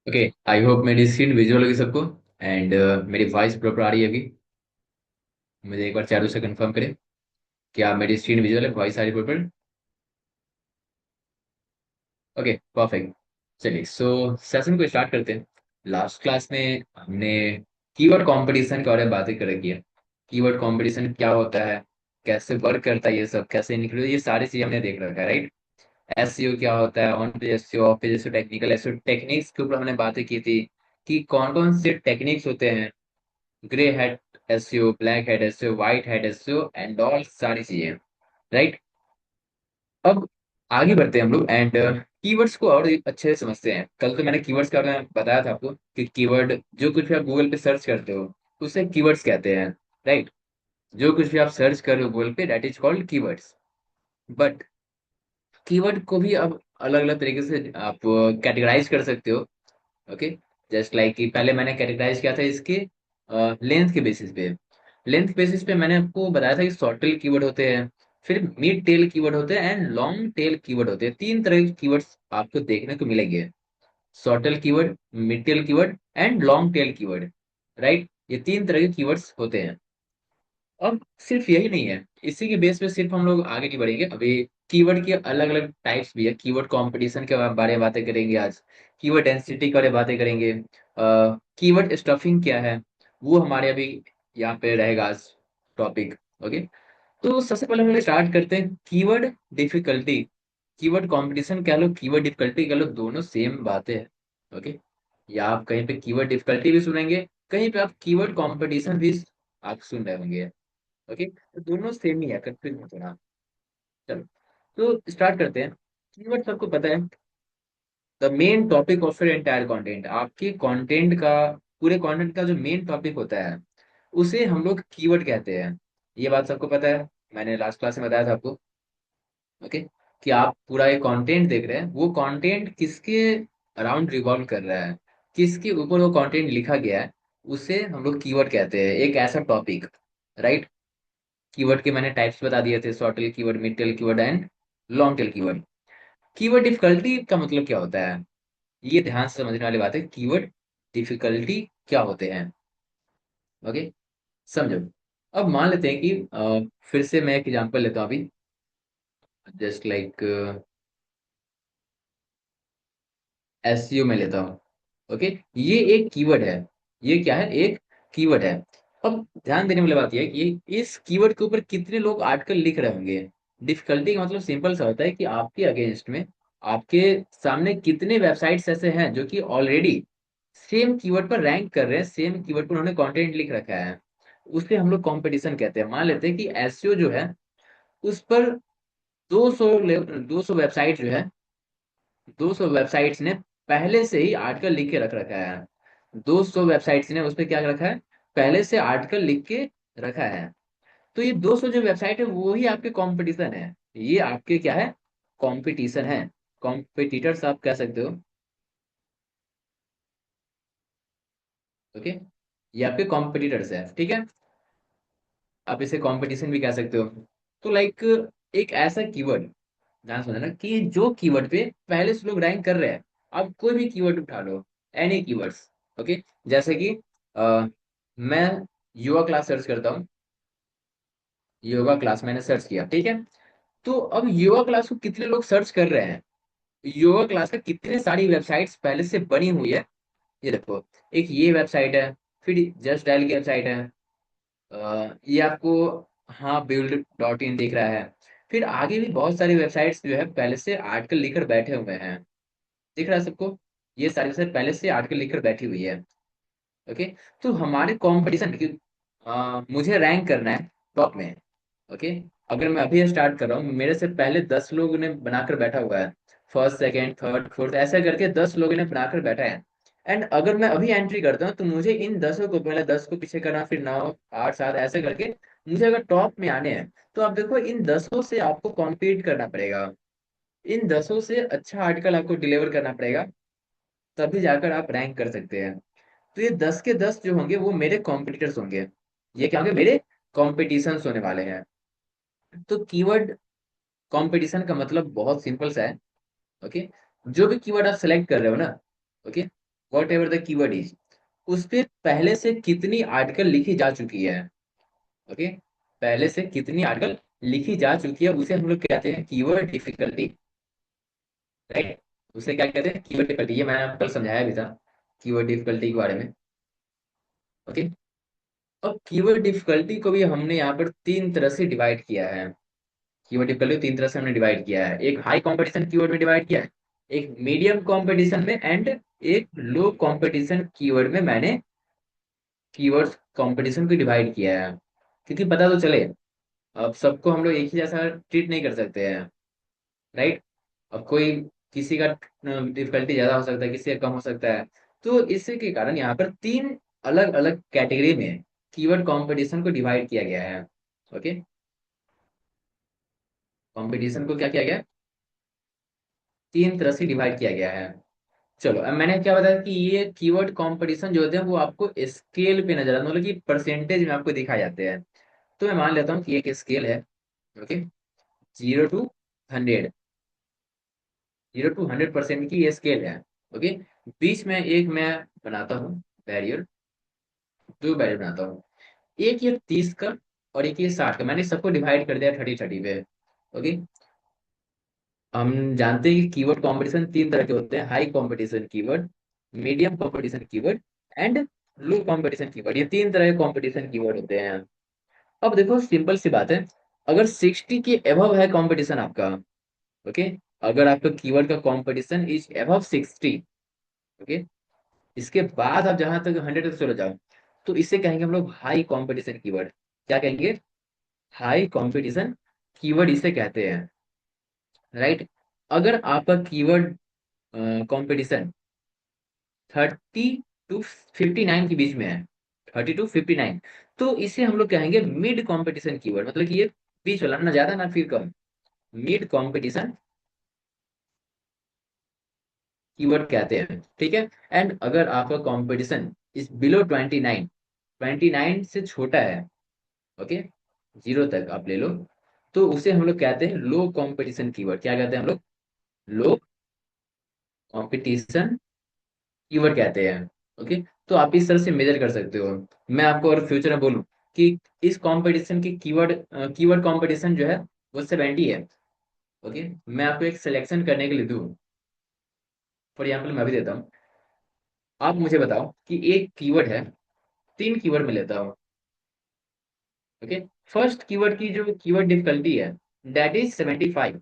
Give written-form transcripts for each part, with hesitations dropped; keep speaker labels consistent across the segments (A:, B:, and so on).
A: Okay. I hope मेरी screen visual होगी सबको। एंड मेरी वॉइस प्रॉपर आ रही है अभी। मुझे एक बार चारों से कंफर्म करें। क्या मेरी स्क्रीन विजुअल है, वॉइस आ रही है प्रॉपर? Okay, perfect. चलिए, सो सेशन को स्टार्ट करते हैं। लास्ट क्लास में हमने कीवर्ड कंपटीशन के बारे में बातें कर रखी है। कीवर्ड कंपटीशन क्या होता है, कैसे वर्क करता है, ये सब कैसे इंक्लूड, ये सारी चीजें हमने देख रखा है, राइट। एसईओ क्या होता है, on page SEO, of page SEO, technical SEO, techniques के ऊपर हमने बातें की थी कि कौन कौन से टेक्निक्स होते हैं। Grey head SEO, black head SEO, white head SEO and all सारी चीजें, राइट। अब आगे बढ़ते हैं हम लोग एंड कीवर्ड्स को और अच्छे से समझते हैं। कल तो मैंने कीवर्ड्स का मैं बताया था आपको कि कीवर्ड जो कुछ भी आप गूगल पे सर्च करते हो उसे कीवर्ड्स कहते हैं, राइट। जो कुछ भी आप सर्च कर रहे हो गूगल पे, that is called keywords. But keyword को भी अब अलग अलग तरीके से आप कैटेगराइज कर सकते हो। ओके। जस्ट लाइक कि पहले मैंने कैटेगराइज किया था इसके लेंथ के बेसिस पे। लेंथ बेसिस पे मैंने आपको बताया था कि शॉर्ट टेल कीवर्ड होते हैं, फिर मिड टेल कीवर्ड होते हैं एंड लॉन्ग टेल कीवर्ड होते हैं। तीन तरह के कीवर्ड्स आपको देखने को मिलेंगे। Short tail keyword, mid tail keyword and long tail keyword, right. ये तीन तरह के कीवर्ड्स होते हैं। अब सिर्फ यही नहीं है, इसी के बेस पे सिर्फ हम लोग आगे नहीं बढ़ेंगे। अभी कीवर्ड के अलग अलग टाइप्स भी है। कीवर्ड कंपटीशन के बारे में बातें करेंगे आज। कीवर्ड डेंसिटी के बारे में बातें करेंगे। कीवर्ड स्टफिंग क्या है, वो हमारे अभी यहाँ पे रहेगा आज टॉपिक। ओके। तो सबसे पहले हम लोग स्टार्ट करते हैं कीवर्ड डिफिकल्टी। कीवर्ड कंपटीशन कह लो, कीवर्ड डिफिकल्टी कह लो, दोनों सेम बातें हैं। ओके। या आप कहीं पे कीवर्ड डिफिकल्टी भी सुनेंगे, कहीं पे आप कीवर्ड कंपटीशन भी आप सुन रहे होंगे। ओके, तो दोनों सेम ही है, कंफ्यूज मत होना। चलो, तो स्टार्ट करते हैं। कीवर्ड सबको पता है, the main topic of your entire content. आपके कंटेंट का, पूरे कंटेंट का जो मेन टॉपिक होता है उसे हम लोग कीवर्ड कहते हैं। ये बात सबको पता है, मैंने लास्ट क्लास में बताया था आपको। ओके। कि आप पूरा एक कंटेंट देख रहे हैं, वो कंटेंट किसके अराउंड रिवॉल्व कर रहा है, किसके ऊपर वो कंटेंट लिखा गया है, उसे हम लोग कीवर्ड कहते हैं। एक ऐसा टॉपिक, राइट। कीवर्ड के मैंने टाइप्स बता दिए थे, short tail keyword, mid tail keyword and long tail keyword. Keyword difficulty का मतलब क्या होता है, ये ध्यान से समझने वाली बात है। कीवर्ड डिफिकल्टी क्या होते हैं, ओके, समझो। अब मान लेते हैं कि फिर से मैं एक एग्जांपल लेता हूँ अभी। जस्ट लाइक एसईओ में लेता हूँ। ओके। ये एक कीवर्ड है। ये क्या है, एक कीवर्ड है। अब ध्यान देने वाली बात यह है कि इस कीवर्ड के ऊपर कितने लोग आर्टिकल लिख रहे होंगे। डिफिकल्टी का मतलब सिंपल सा होता है कि आपके अगेंस्ट में, आपके सामने कितने वेबसाइट्स ऐसे हैं जो कि ऑलरेडी सेम कीवर्ड पर रैंक कर रहे हैं, सेम कीवर्ड पर उन्होंने कंटेंट लिख रखा है। उससे हम लोग कंपटीशन कहते हैं। मान लेते हैं कि एसईओ जो है उस पर 200 200 वेबसाइट जो है, 200 वेबसाइट्स ने पहले से ही आर्टिकल लिख के रख रखा है। 200 वेबसाइट्स ने उस पर क्या रखा है, पहले से आर्टिकल लिख के रखा है। तो ये 200 जो वेबसाइट है वो ही आपके कंपटीशन है। ये आपके क्या है, कंपटीशन है। कॉम्पिटिटर्स आप कह सकते हो। ओके। ये आपके कॉम्पिटिटर्स है, ठीक है। आप इसे कंपटीशन भी कह सकते हो। तो लाइक एक ऐसा कीवर्ड, ध्यान समझना कि जो कीवर्ड पे पहले से लोग रैंक कर रहे हैं। अब कोई भी कीवर्ड उठा लो, एनी कीवर्ड्स। ओके। जैसे कि मैं योगा क्लास सर्च करता हूँ। योगा क्लास मैंने सर्च किया, ठीक है। तो अब योगा क्लास को कितने लोग सर्च कर रहे हैं, योगा क्लास का कितने सारी वेबसाइट्स पहले से बनी हुई है। ये देखो, एक ये वेबसाइट है, फिर जस्ट डायल की वेबसाइट है। ये आपको, हाँ, बिल्ड डॉट इन दिख रहा है। फिर आगे भी बहुत सारी वेबसाइट्स जो है पहले से आर्टिकल लिखकर बैठे हुए हैं। दिख रहा है सबको, ये सारी वेबसाइट पहले से आर्टिकल लिखकर बैठी हुई है। ओके। तो हमारे कंपटीशन, मुझे रैंक करना है टॉप में। ओके। अगर मैं अभी स्टार्ट कर रहा हूँ, मेरे से पहले 10 लोगों ने बनाकर बैठा हुआ है। फर्स्ट, सेकंड, थर्ड, फोर्थ, ऐसा करके 10 लोगों ने बनाकर बैठा है। एंड अगर मैं अभी एंट्री करता हूँ तो मुझे इन 10 को, पहले 10 को पीछे करना, फिर 9, 8, 7 ऐसे करके मुझे अगर टॉप में आने हैं, तो आप देखो इन 10 से आपको कॉम्पीट करना पड़ेगा। इन 10 से अच्छा आर्टिकल आपको डिलीवर करना पड़ेगा, तभी जाकर आप रैंक कर सकते हैं। तो ये 10 के 10 जो होंगे वो मेरे कॉम्पिटिटर्स होंगे। ये क्या होंगे, मेरे कॉम्पिटिशन होने वाले हैं। तो कीवर्ड कंपटीशन का मतलब बहुत सिंपल सा है। ओके। जो भी कीवर्ड आप सेलेक्ट कर रहे हो ना, okay, what ever the keyword is, उस पे पहले से कितनी आर्टिकल लिखी जा चुकी है। ओके, पहले से कितनी आर्टिकल लिखी जा चुकी है उसे हम लोग कहते हैं कीवर्ड डिफिकल्टी। राइट, उसे क्या कहते हैं, कीवर्ड डिफिकल्टी। ये मैंने आपको कल समझाया भी था कीवर्ड डिफिकल्टी के बारे में। ओके, अब कीवर्ड डिफिकल्टी को भी हमने यहाँ पर तीन तरह से डिवाइड किया है। कीवर्ड डिफिकल्टी तीन तरह से हमने डिवाइड किया है, एक हाई कंपटीशन कीवर्ड में डिवाइड किया है, एक मीडियम कंपटीशन में, एंड एक लो कंपटीशन कीवर्ड में मैंने कीवर्ड कंपटीशन को डिवाइड किया है। क्योंकि पता तो चले, अब सबको हम लोग एक ही जैसा ट्रीट नहीं कर सकते हैं। राइट, अब कोई, किसी का डिफिकल्टी ज्यादा हो सकता है, किसी का कम हो सकता है। तो इसी के कारण यहाँ पर तीन अलग अलग कैटेगरी में कीवर्ड कंपटीशन को डिवाइड किया गया है। ओके, कंपटीशन को क्या किया गया है? तीन तरह से डिवाइड किया गया है। चलो, अब मैंने क्या बताया कि ये कीवर्ड कंपटीशन जो होते हैं वो आपको स्केल पे नजर आते हैं, मतलब कि परसेंटेज में आपको दिखाए जाते हैं। तो मैं मान लेता हूँ कि एक स्केल है। ओके, 0 to 100, 0 to 100% की ये स्केल है। ओके, बीच में एक मैं बनाता हूँ बैरियर, दो बैरियर बनाता हूँ, एक ये 30 का और एक ये 60 का। मैंने सबको डिवाइड कर दिया 30-30 पे। ओके, हम जानते हैं कि कीवर्ड कंपटीशन तीन तरह के होते हैं, high competition keyword, medium competition keyword, and low competition keyword. ये तीन तरह के कंपटीशन कीवर्ड होते हैं। अब देखो, सिंपल सी बात है, अगर 60 के एबव है कंपटीशन आपका, ओके, अगर आपका कीवर्ड का कंपटीशन इज एबव 60, ओके, इसके बाद आप जहां तक 100 तक चले जाओ, तो इसे कहेंगे हम लोग हाई कंपटीशन कीवर्ड। क्या कहेंगे? हाई कंपटीशन कीवर्ड इसे कहते हैं। राइट, अगर आपका कीवर्ड कंपटीशन 30 to 59 के बीच में है, 30 to 59, तो इसे हम लोग कहेंगे मिड कंपटीशन कीवर्ड, मतलब कि ये बीच वाला, ना ज्यादा ना फिर कम, मिड कंपटीशन कीवर्ड कहते हैं। ठीक है, एंड अगर आपका कंपटीशन इज बिलो 29, 29 से छोटा है, ओके, 0 तक आप ले लो, तो उसे हम लोग कहते हैं लो कंपटीशन कीवर्ड। क्या कहते हैं हम लोग? लो कंपटीशन कीवर्ड कहते हैं। ओके, तो आप इस तरह से मेजर कर सकते हो। मैं आपको और फ्यूचर में बोलूं कि इस कंपटीशन की कीवर्ड, कीवर्ड कंपटीशन जो है वो 70 है, ओके, मैं आपको एक सिलेक्शन करने के लिए दूं, फॉर एग्जाम्पल मैं भी देता हूँ, आप मुझे बताओ कि एक कीवर्ड है, तीन कीवर्ड में लेता हूँ। ओके, फर्स्ट कीवर्ड की जो कीवर्ड डिफिकल्टी है दैट इज 75,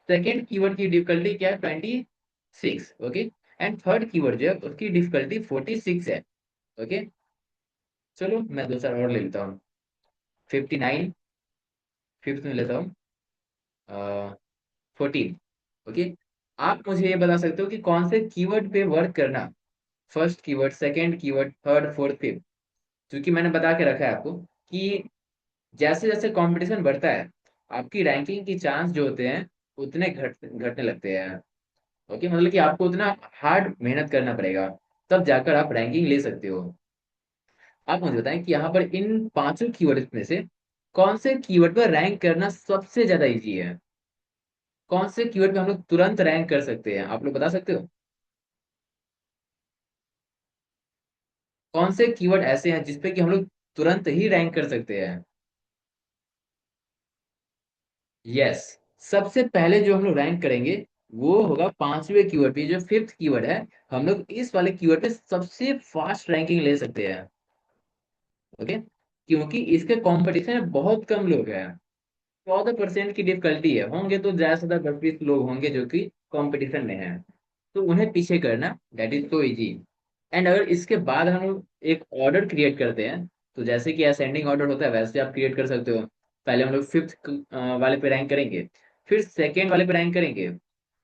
A: सेकेंड कीवर्ड की डिफिकल्टी क्या है? 26। ओके, एंड थर्ड कीवर्ड जो है उसकी डिफिकल्टी 46 है। ओके, चलो मैं दो चार और ले लेता हूँ। 59, फिफ्थ में लेता हूँ, 14। ओके, आप मुझे ये बता सकते हो कि कौन से कीवर्ड पे वर्क करना, first keyword, second keyword, third, fourth, fifth. क्योंकि मैंने बता के रखा है आपको कि जैसे जैसे कंपटीशन बढ़ता है, आपकी रैंकिंग की चांस जो होते हैं उतने घटने लगते हैं। ओके, मतलब कि आपको उतना हार्ड मेहनत करना पड़ेगा, तब जाकर आप रैंकिंग ले सकते हो। आप मुझे बताएं कि यहाँ पर इन पांचों कीवर्ड में से कौन से कीवर्ड पर रैंक करना सबसे ज्यादा इजी है? कौन से कीवर्ड पे हम लोग तुरंत रैंक कर सकते हैं? आप लोग बता सकते हो कौन से कीवर्ड ऐसे हैं जिसपे कि हम लोग तुरंत ही रैंक कर सकते हैं? यस, सबसे पहले जो हम लोग रैंक करेंगे वो होगा पांचवें कीवर्ड पे, जो फिफ्थ कीवर्ड है। हम लोग इस वाले कीवर्ड पे सबसे फास्ट रैंकिंग ले सकते हैं। ओके, क्योंकि इसके कंपटीशन में बहुत कम लोग हैं, 14% की डिफिकल्टी है, होंगे तो ज्यादा से ज्यादा 10-20 लोग होंगे जो कि कंपटीशन में हैं। तो उन्हें पीछे करना that is so easy. And अगर इसके बाद हम लोग एक ऑर्डर क्रिएट करते हैं, तो जैसे कि असेंडिंग ऑर्डर होता है वैसे आप क्रिएट कर सकते हो। पहले हम लोग फिफ्थ वाले पे रैंक करेंगे, फिर सेकेंड वाले पे रैंक करेंगे,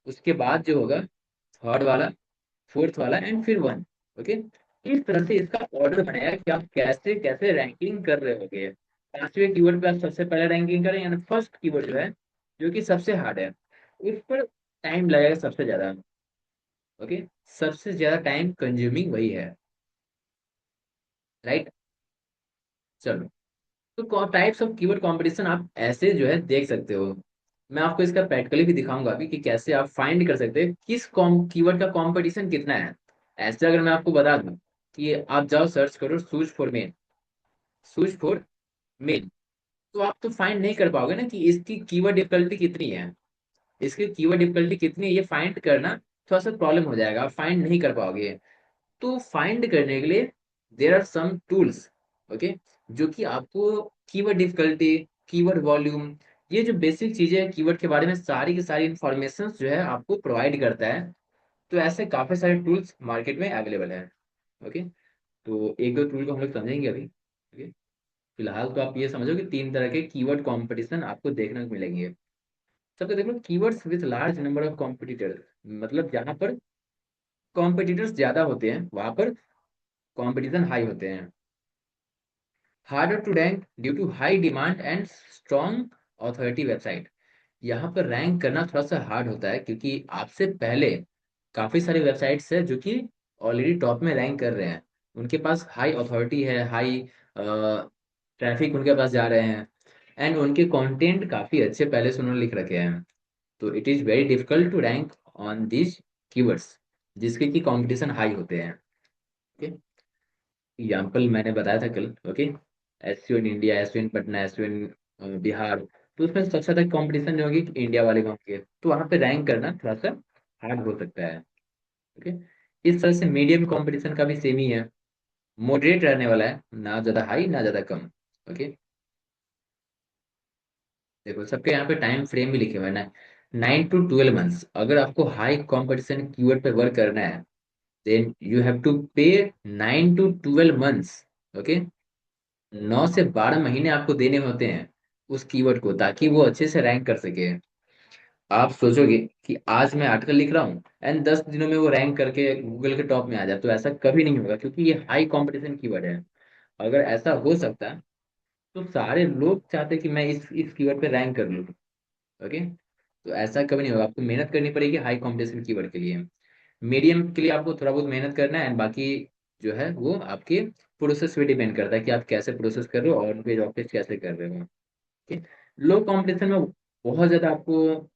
A: उसके बाद जो होगा थर्ड वाला, फोर्थ वाला, एंड फिर वन। ओके, इस तरह से इसका ऑर्डर बनाया कि आप कैसे कैसे रैंकिंग कर रहे होगे। पांचवें कीवर्ड पे आप सबसे पहले रैंकिंग करें, यानी फर्स्ट कीवर्ड जो है, जो कि सबसे हार्ड है, उस पर टाइम लगेगा सबसे ज्यादा। ओके, सबसे ज्यादा टाइम कंज्यूमिंग वही है। राइट, चलो, तो टाइप्स ऑफ कीवर्ड कंपटीशन आप ऐसे जो है देख सकते हो। मैं आपको इसका प्रैक्टिकली भी दिखाऊंगा अभी कि कैसे आप फाइंड कर सकते हैं किस कीवर्ड का कंपटीशन कितना है। ऐसे अगर मैं आपको बता दूं कि आप जाओ सर्च करो shoes for main, shoes for main, तो आप तो फाइंड नहीं कर पाओगे ना कि इसकी कीवर्ड डिफिकल्टी कितनी है। इसकी कीवर्ड डिफिकल्टी कितनी है ये फाइंड करना थोड़ा सा प्रॉब्लम हो जाएगा, आप फाइंड नहीं कर पाओगे। तो फाइंड करने के लिए there are some tools, okay, जो कि आपको कीवर्ड डिफिकल्टी, कीवर्ड वॉल्यूम, ये जो बेसिक चीजें हैं कीवर्ड के बारे में सारी की सारी इंफॉर्मेशन जो है आपको प्रोवाइड करता है। तो ऐसे काफी सारे टूल्स मार्केट में अवेलेबल है। ओके, तो एक दो टूल को हम लोग समझेंगे अभी। ओके, फिलहाल तो आप ये समझो कि तीन तरह के कीवर्ड कंपटीशन आपको देखने को मिलेंगे। सबसे देखो keywords with large number of competitors, मतलब जहां पर कॉम्पिटिटर्स ज्यादा होते हैं वहां पर कंपटीशन हाई होते हैं। Harder to rank due to high demand and strong authority website, यहाँ पर रैंक करना थोड़ा सा हार्ड होता है क्योंकि आपसे पहले काफी सारे वेबसाइट्स है जो कि ऑलरेडी टॉप में रैंक कर रहे हैं, उनके पास हाई अथॉरिटी है, हाई ट्रैफिक उनके पास जा रहे हैं, एंड उनके कंटेंट काफी अच्छे पहले से उन्होंने लिख रखे हैं। तो it is very difficult to rank on this keywords जिसके की कंपटीशन हाई होते हैं। ओके, एग्जाम्पल मैंने बताया था कल। Okay, SEO in India, SEO in Patna, SEO in Bihar, तो उसमें सबसे ज्यादा कंपटीशन जो होगी इंडिया वाले गाँव के, तो वहां पे रैंक करना थोड़ा सा हार्ड हो सकता है। ओके, इस तरह से मीडियम कंपटीशन का भी सेम ही है, मॉडरेट रहने वाला है, ना ज्यादा हाई ना ज्यादा कम। ओके, देखो सबके यहाँ पे टाइम फ्रेम भी लिखे हुए हैं ना, 9 to 12 मंथ्स। अगर आपको हाई कंपटीशन कीवर्ड पे वर्क करना है देन यू हैव टू पे 9 to 12 मंथ्स। ओके, 9 से 12 महीने आपको देने होते हैं उस कीवर्ड को ताकि वो अच्छे से रैंक कर सके। आप सोचोगे कि आज मैं आर्टिकल लिख रहा हूँ एंड 10 दिनों में वो रैंक करके गूगल के टॉप में आ जाए, तो ऐसा कभी नहीं होगा क्योंकि ये हाई कंपटीशन कीवर्ड है। अगर ऐसा हो सकता तो सारे लोग चाहते कि मैं इस कीवर्ड पे रैंक कर लूँ। ओके, तो ऐसा कभी नहीं होगा, आपको मेहनत करनी पड़ेगी हाई कंपटीशन कीवर्ड के लिए। मीडियम के लिए आपको थोड़ा बहुत मेहनत करना है एंड बाकी जो है वो आपके प्रोसेस पे डिपेंड करता है कि आप कैसे प्रोसेस कर रहे हो और पेज ऑफ पेज कैसे कर रहे हो। ठीक, लो कंपटीशन में बहुत ज्यादा आपको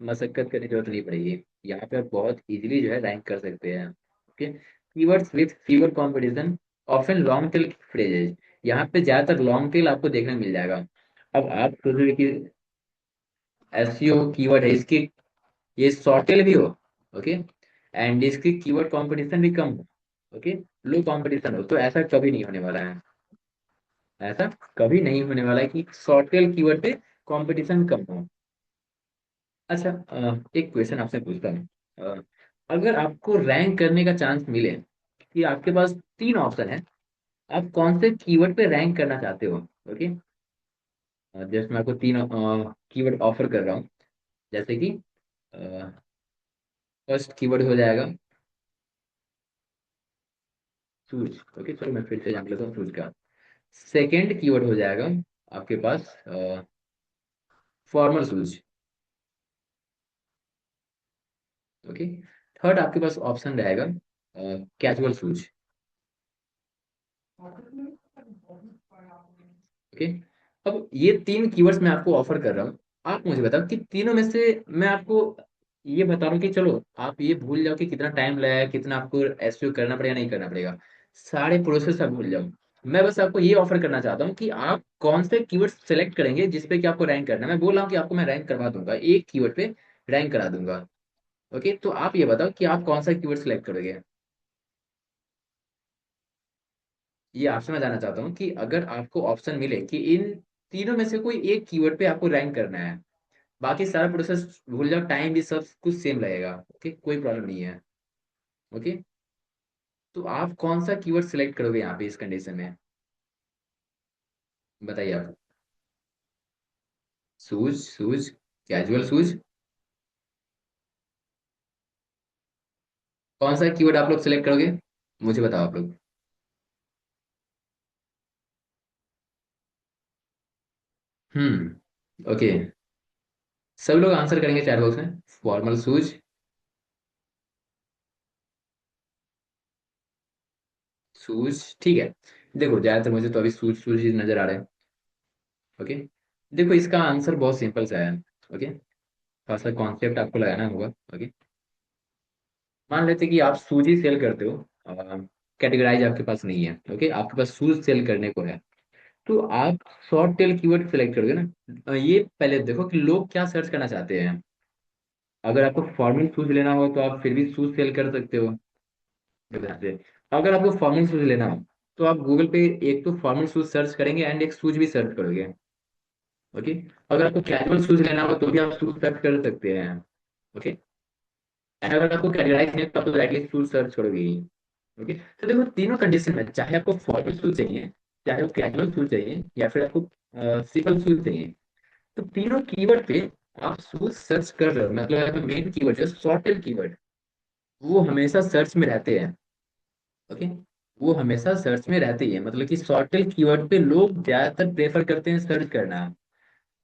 A: मशक्कत करने की जरूरत नहीं पड़ेगी, यहाँ पे आप बहुत इजीली जो है रैंक कर सकते हैं। Okay, keywords with fever competition, often long tail phrases, यहाँ पे ज्यादातर लॉन्ग टेल आपको देखने को मिल जाएगा। अब आप सोचोगे कि एसईओ कीवर्ड है इसकी, ये शॉर्ट टेल भी हो, ओके, एंड इसकी कीवर्ड कंपटीशन भी कम हो, ओके, लो कंपटीशन हो, तो ऐसा कभी नहीं होने वाला है। ऐसा कभी नहीं होने वाला है कि शॉर्ट टेल कीवर्ड पे कंपटीशन कम हो। अच्छा, एक क्वेश्चन आपसे पूछता हूँ। अ, अगर आपको रैंक करने का चांस मिले कि आपके पास तीन ऑप्शन है, आप कौन से कीवर्ड पे रैंक करना चाहते हो? ओके, जस्ट मैं आपको तीन कीवर्ड ऑफर कर रहा हूँ, जैसे कि फर्स्ट कीवर्ड हो जाएगा शूज। ओके, चलो मैं फिर से जान लेता हूँ शूज का। सेकेंड कीवर्ड हो जाएगा आपके पास फॉर्मल शूज। ओके, थर्ड आपके पास ऑप्शन रहेगा कैजुअल शूज। ओके, अब ये तीन कीवर्ड्स मैं आपको ऑफर कर रहा हूँ, आप मुझे बताओ कि तीनों में से मैं आपको ये बता रहा हूँ कि चलो आप ये भूल जाओ कि कितना टाइम लगेगा, कितना आपको एसईओ करना पड़ेगा नहीं करना पड़ेगा, सारे प्रोसेस आप भूल जाओ। मैं बस आपको ये ऑफर करना चाहता हूँ कि आप कौन से कीवर्ड सेलेक्ट करेंगे जिसपे कि आपको रैंक करना है। मैं बोल रहा हूँ कि आपको मैं रैंक करवा दूंगा, एक कीवर्ड पे रैंक करा दूंगा। ओके, तो आप ये बताओ कि आप कौन सा कीवर्ड सेलेक्ट करोगे। ये आपसे मैं जानना चाहता हूँ कि अगर आपको ऑप्शन मिले कि इन तीनों में से कोई एक कीवर्ड पे आपको रैंक करना है, बाकी सारा प्रोसेस भूल जाओ, टाइम भी सब कुछ सेम लगेगा, ओके, कोई प्रॉब्लम नहीं है। ओके, तो आप कौन सा कीवर्ड सिलेक्ट करोगे यहाँ पे इस कंडीशन में? बताइए आप। शूज, शूज, कैजुअल शूज, कौन सा कीवर्ड आप लोग सिलेक्ट करोगे? मुझे बताओ आप लोग। ओके, सब लोग आंसर करेंगे चैट बॉक्स में फॉर्मल शूज। शूज, ठीक है। देखो ज्यादातर मुझे तो अभी शूज शूज ही नजर आ रहे हैं। ओके, देखो इसका आंसर बहुत सिंपल सा है। ओके, थोड़ा सा कॉन्सेप्ट आपको लगाना होगा। ओके, मान लेते कि आप शूज ही सेल करते हो, कैटेगराइज आपके पास नहीं है, ओके, आपके पास शूज सेल करने को है, तो आप शॉर्ट टेल कीवर्ड सेलेक्ट करोगे ना। ये पहले देखो कि लोग क्या सर्च करना चाहते हैं। अगर आपको फॉर्मल शूज लेना हो तो आप फिर भी शूज सेल कर सकते हो, ध्यान से। अगर आपको फॉर्मल शूज लेना हो तो आप गूगल पे एक तो फॉर्मल शूज सर्च करेंगे एंड एक शूज भी सर्च करोगे, ओके। अगर आपको कैजुअल शूज लेना हो तो भी आप शूज सर्च कर सकते हैं, ओके। एंड अगर आपको कैटेगराइज नहीं है तो आप तो डायरेक्टली शूज सर्च करोगे ही, ओके। तो देखो तीनों कंडीशन में, चाहे आपको फॉर्मल शूज चाहिए, चाहे आपको कैजुअल शूज चाहिए, या फिर आपको सिंपल शूज चाहिए, तो तीनों कीवर्ड पे आप शूज सर्च कर रहे हो, मतलब मेन कीवर्ड जो शॉर्टेड कीवर्ड, वो हमेशा सर्च में रहते हैं, ओके। वो हमेशा सर्च में रहते ही है, मतलब कि शॉर्टेड कीवर्ड पे लोग ज्यादातर प्रेफर करते हैं सर्च करना,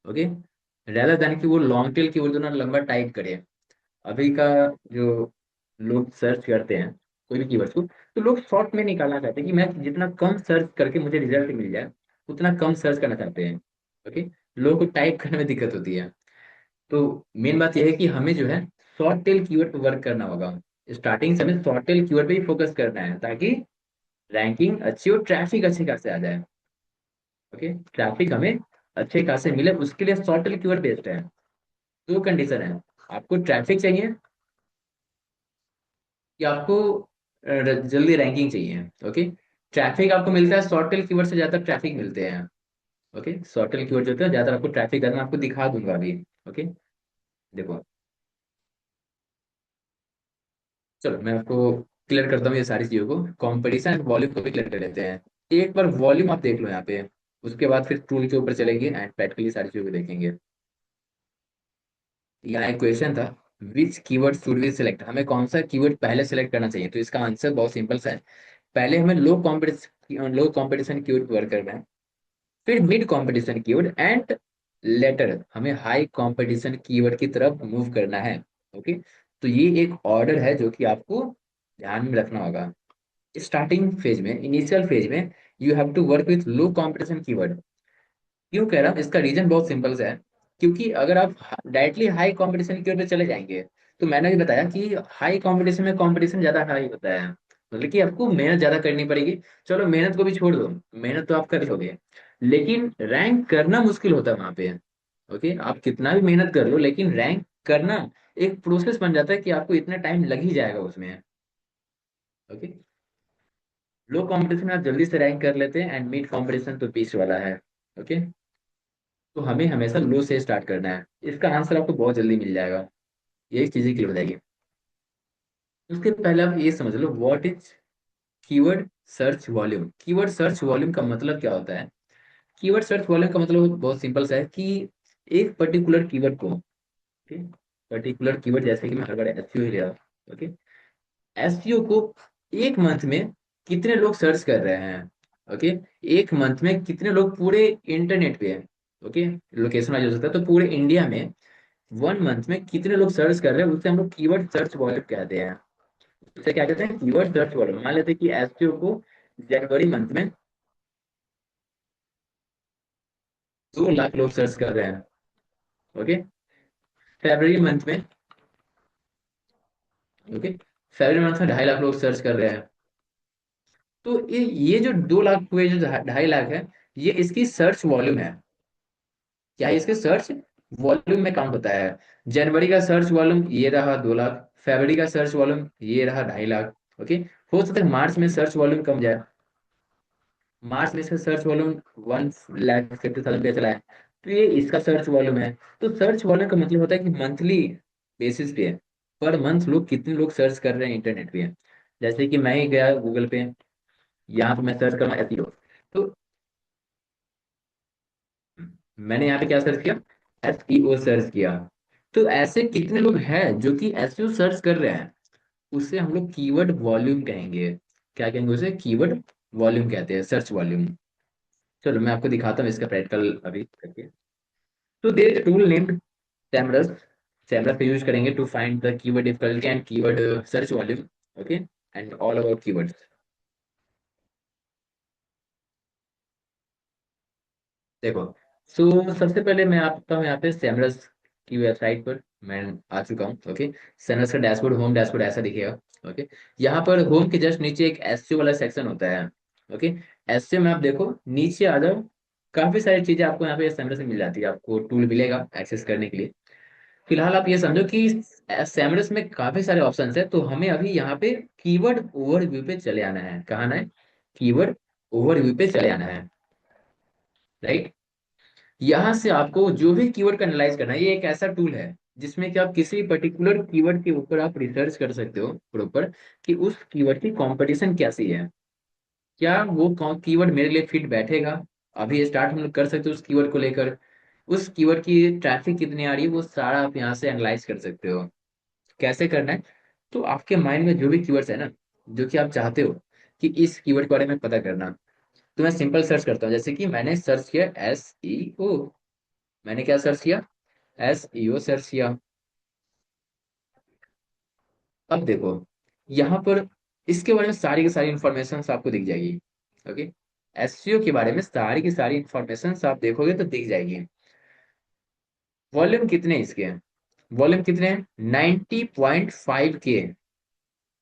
A: ओके। रेदर देन कि वो लॉन्ग टेल कीवर्ड जो ना लंबा टाइप करे। अभी का जो लोग सर्च करते हैं कोई भी कीवर्ड को, तो लोग शॉर्ट में निकालना चाहते हैं कि मैं जितना कम सर्च करके मुझे रिजल्ट मिल जाए, उतना कम सर्च करना चाहते हैं, ओके। लोगों को टाइप करने में दिक्कत होती है। तो मेन बात यह है कि हमें जो है शॉर्ट टेल कीवर्ड पर वर्क करना होगा। स्टार्टिंग से हमें शॉर्ट टेल कीवर्ड पे ही फोकस करना है, ताकि रैंकिंग अच्छी और ट्रैफिक अच्छे खासे आ जाए, ओके। ट्रैफिक हमें अच्छे खासे मिले, उसके लिए शॉर्ट टेल कीवर्ड बेस्ड है। दो कंडीशन है, आपको ट्रैफिक चाहिए कि आपको जल्दी रैंकिंग चाहिए, ओके। ट्रैफिक आपको मिलता है शॉर्ट टेल कीवर्ड से, ज्यादा ट्रैफिक मिलते हैं, ओके। शॉर्ट टेल कीवर्ड जो होता है ज्यादा आपको ट्रैफिक देना, मैं आपको दिखा दूंगा अभी, ओके। देखो, चलो मैं आपको क्लियर करता हूँ ये सारी चीजों को, कंपटीशन एंड वॉल्यूम को भी क्लियर कर लेते हैं। एक बार वॉल्यूम आप देख लो यहाँ पे, उसके बाद फिर टूल के ऊपर चलेंगे एंड प्रैक्टिकली सारी चीजों को देखेंगे। यहाँ एक क्वेश्चन था, विच कीवर्ड शुड वी सिलेक्ट, हमें कौन सा कीवर्ड पहले सेलेक्ट करना चाहिए, तो इसका आंसर बहुत सिंपल सा है। पहले हमें लो कंपटीशन कीवर्ड पर वर्क करना है, फिर mid competition keyword, and later हमें हाई कंपटीशन कीवर्ड की तरफ मूव करना है, ओके। तो ये एक ऑर्डर है जो कि आपको ध्यान में रखना होगा। स्टार्टिंग फेज में, इनिशियल फेज में, you have to work with low competition keyword. क्यों कह रहा हूँ, इसका रीजन बहुत सिंपल सा है। क्योंकि अगर आप डायरेक्टली हाई कंपटीशन की ओर पे चले जाएंगे, तो मैंने भी बताया कि हाई कंपटीशन में कंपटीशन ज्यादा हाई होता है, मतलब कि आपको मेहनत ज्यादा करनी पड़ेगी। चलो मेहनत को भी छोड़ दो, मेहनत तो आप कर लोगे, लेकिन रैंक करना मुश्किल होता है वहां पे, ओके। आप कितना भी मेहनत कर लो, लेकिन रैंक करना एक प्रोसेस बन जाता है कि आपको इतना टाइम लग ही जाएगा उसमें, ओके। लो कंपटीशन में आप जल्दी से रैंक कर लेते हैं, एंड मिड कंपटीशन तो बीच वाला है, ओके। तो हमें हमेशा लो से स्टार्ट करना है, इसका आंसर आपको बहुत जल्दी मिल जाएगा, यही चीजें क्लियर हो जाएगी। उसके पहले आप ये समझ लो, what is keyword search volume. Keyword search volume का मतलब क्या होता है? कीवर्ड सर्च वॉल्यूम का मतलब बहुत सिंपल सा है कि एक पर्टिकुलर कीवर्ड को, ठीक, पर्टिकुलर कीवर्ड जैसे कि मैं हर बार एसईओ ही लिया, ओके। एसईओ को एक मंथ में कितने लोग सर्च कर रहे हैं, ओके। एक मंथ में कितने लोग पूरे इंटरनेट पे, ओके, लोकेशन वाइज हो सकता है, तो पूरे इंडिया में वन मंथ में कितने लोग सर्च कर रहे हैं, उससे हम लोग कीवर्ड सर्च वॉल्यूम कहते हैं। उसे क्या कहते हैं? Keyword search volume. मान लेते हैं कि एसईओ को जनवरी मंथ में 2 लाख लोग सर्च कर रहे हैं, ओके। फरवरी मंथ में, ओके, फरवरी मंथ में 2.5 लाख लोग सर्च कर रहे हैं। तो ये जो 2 लाख हुए, जो 2.5 लाख है, ये इसकी सर्च वॉल्यूम है। क्या इसके सर्च वॉल्यूम में काउंट होता है? जनवरी का सर्च वॉल्यूम ये रहा 2 लाख, फरवरी का सर्च वॉल्यूम ये रहा 2.5 लाख, ओके। हो सकता है मार्च में सर्च वॉल्यूम कम जाए, मार्च में इसका सर्च वॉल्यूम 1,50,000 पे चला है, तो ये इसका सर्च वॉल्यूम है। तो सर्च वॉल्यूम का मतलब होता है कि मंथली बेसिस पे, पर मंथ लोग कितने लोग सर्च कर रहे हैं इंटरनेट पे। जैसे कि मैं ही गया गूगल पे, यहाँ पे मैं सर्च करूँ एसईओ, तो मैंने यहाँ पे क्या सर्च किया? एसईओ सर्च किया। तो ऐसे कितने लोग हैं जो कि एसईओ सर्च कर रहे हैं, उससे हम लोग कीवर्ड वॉल्यूम कहेंगे। क्या कहेंगे उसे? कीवर्ड वॉल्यूम कहते हैं, सर्च वॉल्यूम। चलो मैं आपको दिखाता हूँ इसका प्रैक्टिकल अभी करके। तो दे टूल नेम्ड सैमरस, सैमरस का यूज करेंगे to find the keyword difficulty and keyword search volume, okay, and all about keywords. देखो, सो सबसे पहले मैं आता हूँ यहाँ पे सैमरस की वेबसाइट पर। मैं आ चुका हूँ। ओके, सेनर्स का डैशबोर्ड, होम डैशबोर्ड ऐसा दिखेगा। ओके, यहाँ पर होम के जस्ट नीचे एक एसईओ वाला सेक्शन होता है। ओके, एसईओ में आप देखो नीचे आ जाओ, काफी सारी चीजें आपको यहाँ पे सेमरस से मिल जाती है, आपको टूल मिलेगा एक्सेस करने के लिए। फिलहाल आप ये समझो कि सेमरस में काफी सारे ऑप्शन है, तो हमें अभी यहाँ पे कीवर्ड ओवरव्यू पे चले आना है। कहाँ आना है? कीवर्ड ओवरव्यू पे चले आना है, राइट। यहाँ से आपको जो भी कीवर्ड का एनालाइज करना है, ये एक ऐसा टूल है जिसमें कि आप किसी पर्टिकुलर कीवर्ड के ऊपर आप रिसर्च कर सकते हो प्रॉपर, कि उस कीवर्ड की कंपटीशन कैसी है, क्या वो कीवर्ड मेरे लिए फिट बैठेगा। अभी स्टार्ट हम लोग कर सकते हो उस कीवर्ड को लेकर, उस कीवर्ड की ट्रैफिक कितनी आ रही है, वो सारा आप यहाँ से एनालाइज कर सकते हो। कैसे करना है? तो आपके माइंड में जो भी कीवर्ड्स है ना, जो कि आप चाहते हो कि इस कीवर्ड के बारे में पता करना, तो मैं सिंपल सर्च करता हूँ। जैसे कि मैंने सर्च किया SEO, मैंने क्या सर्च किया? SEO सर्च किया। अब देखो यहाँ पर इसके बारे में सारी की सारी इंफॉर्मेशन आपको दिख जाएगी। ओके, एसईओ के बारे में सारी की सारी इंफॉर्मेशन आप देखोगे तो दिख जाएगी। वॉल्यूम कितने इसके हैं? वॉल्यूम कितने हैं? 90.5 के।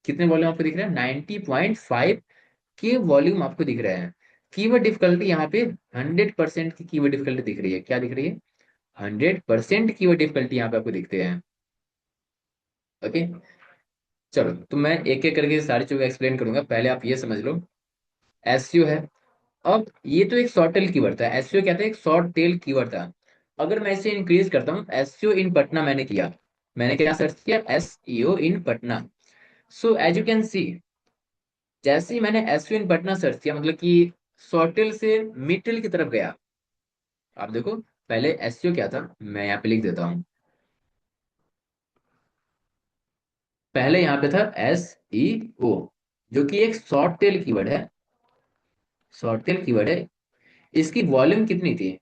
A: कितने वॉल्यूम आपको दिख रहे हैं? 90.5 के वॉल्यूम आपको दिख रहे हैं। कीवर्ड डिफिकल्टी यहाँ पे 100% की कीवर्ड डिफिकल्टी दिख रही है। क्या दिख रही है? 100% कीवर्ड डिफिकल्टी यहाँ पे आपको दिखते हैं। ओके, चलो तो मैं एक एक करके सारी चीजें एक्सप्लेन करूंगा, पहले आप ये समझ लो। एसईओ है। अब ये तो एक शॉर्ट टेल कीवर्ड था, एसईओ क्या था? एक शॉर्ट टेल कीवर्ड था। अगर मैं इसे इंक्रीज करता हूँ, एसईओ इन पटना मैंने किया, मैंने क्या सर्च किया? SEO in Patna. So as you can see, जैसे ही मैंने एसईओ इन पटना सर्च किया, मतलब कि शॉर्ट टेल से मिड टेल की तरफ गया। आप देखो पहले एसईओ क्या था, मैं यहाँ पे लिख देता हूँ। पहले यहाँ पे था एसईओ, जो कि एक शॉर्ट टेल कीवर्ड है। शॉर्ट टेल कीवर्ड है। इसकी वॉल्यूम कितनी थी?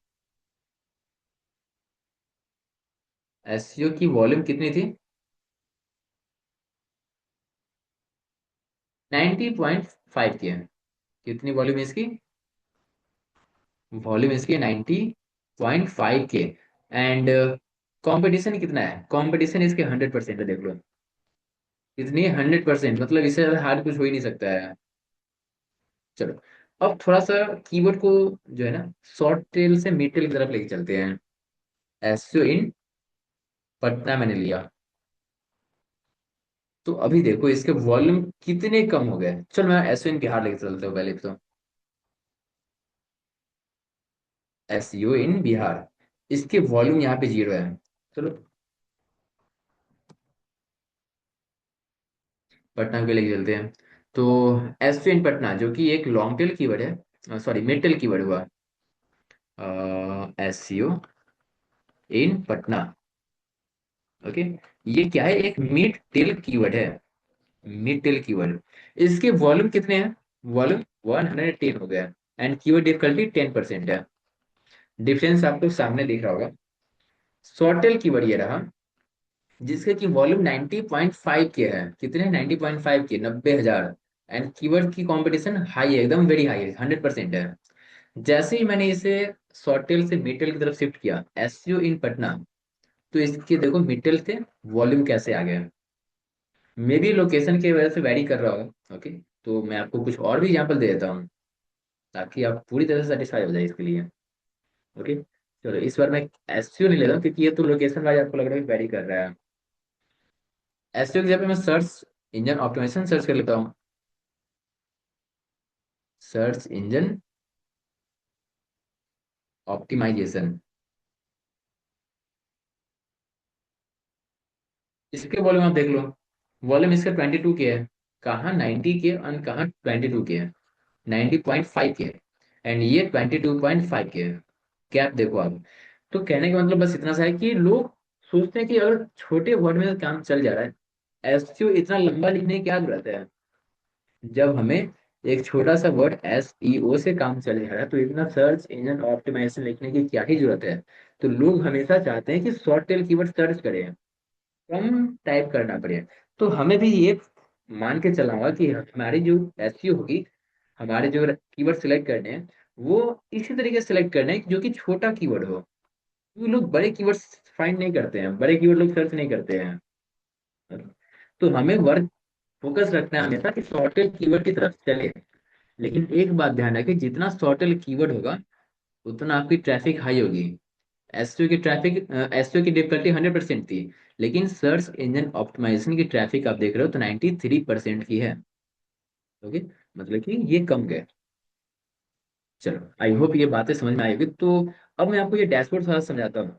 A: एसईओ की वॉल्यूम कितनी थी? 90.5 की है। कितनी वॉल्यूम है इसकी? वॉल्यूम इसकी 90.5 के। एंड कंपटीशन कितना है? कंपटीशन इसके 100% है, देख लो। कितनी? 100%, मतलब इससे ज्यादा हार्ड कुछ हो ही नहीं सकता है। चलो, अब थोड़ा सा कीवर्ड को जो है ना, शॉर्ट टेल से मिड टेल की तरफ लेके चलते हैं। एसईओ इन पटना मैंने लिया, तो अभी देखो इसके वॉल्यूम कितने कम हो गए। चलो मैं एसईओ इन बिहार लेके चलते हूँ पहले तो। एसईओ इन बिहार, इसके वॉल्यूम यहाँ पे 0 है। चलो पटना पे लेके चलते हैं। तो एसईओ इन पटना, जो कि एक लॉन्ग टेल कीवर्ड है, सॉरी मिड टेल कीवर्ड हुआ। SEO in Patna. ओके, ये क्या है? एक मिड टेल कीवर्ड है। मिड टेल कीवर्ड, इसके वॉल्यूम कितने हैं? वॉल्यूम 110 हो गया। एंड कीवर्ड डिफिकल्टी 10% है। डिफरेंस आपको सामने दिख रहा होगा। शॉर्ट टेल कीवर्ड ये रहा, जिसके की वॉल्यूम 90.5 के है। कितने? 90.5 के, 90,000। एंड कीवर्ड की कंपटीशन हाई है, एकदम वेरी हाई है, 100% है। जैसे ही मैंने इसे शॉर्ट टेल से मिड टेल की तरफ शिफ्ट किया, एसईओ इन पटना, तो इसके देखो मिड टेल से वॉल्यूम कैसे आ गया। मे बी लोकेशन की वजह से वैरी कर रहा होगा। ओके, तो मैं आपको कुछ और भी एग्जांपल दे देता हूँ, ताकि आप पूरी तरह से सेटिस्फाई हो जाए इसके लिए। ओके, चलो इस बार मैं एसईओ नहीं लेता हूँ, क्योंकि ये तो लोकेशन वाइज आपको लग रहा है वैरी कर रहा है। एसईओ की जगह पे मैं सर्च इंजन ऑप्टिमाइजेशन सर्च कर लेता हूँ। सर्च इंजन ऑप्टिमाइजेशन, इसके वॉल्यूम आप देख लो। वॉल्यूम इसका 22 के है, कहाँ 90 के और कहाँ 22 के है। 90.5 के, एंड ये 22.5 के है। गैप देखो आप। तो कहने का मतलब बस इतना सा है कि लोग सोचते हैं कि अगर छोटे वर्ड में काम चल जा रहा है, एसईओ इतना लंबा लिखने की क्या जरूरत है। जब हमें एक छोटा सा वर्ड एसईओ से काम चल जा रहा है, तो इतना सर्च इंजन ऑप्टिमाइजेशन लिखने की क्या ही जरूरत है। तो लोग हमेशा चाहते हैं कि शॉर्ट टेल कीवर्ड सर्च करें, कम टाइप करना पड़े। तो हमें भी ये मान के चलना होगा कि हमारी जो एसईओ होगी, हमारे जो कीवर्ड सिलेक्ट करने हैं, वो इसी तरीके से सिलेक्ट करने हैं जो कि छोटा कीवर्ड हो। क्योंकि लोग बड़े कीवर्ड्स फाइंड नहीं करते हैं, बड़े कीवर्ड लोग सर्च नहीं करते हैं। तो हमें वर्क फोकस रखना है हमेशा कि शॉर्टेल कीवर्ड की तरफ चले। लेकिन एक बात ध्यान रखें, जितना शॉर्टेल कीवर्ड होगा उतना आपकी ट्रैफिक हाई होगी। एसईओ की ट्रैफिक, एसईओ की डिफिकल्टी 100% थी, लेकिन सर्च इंजन ऑप्टिमाइजेशन की ट्रैफिक आप देख रहे हो तो 93% की है। ओके, मतलब कि ये कम गए। चलो, आई होप ये बातें समझ में आएगी। तो अब मैं आपको ये डैशबोर्ड थोड़ा समझाता हूँ।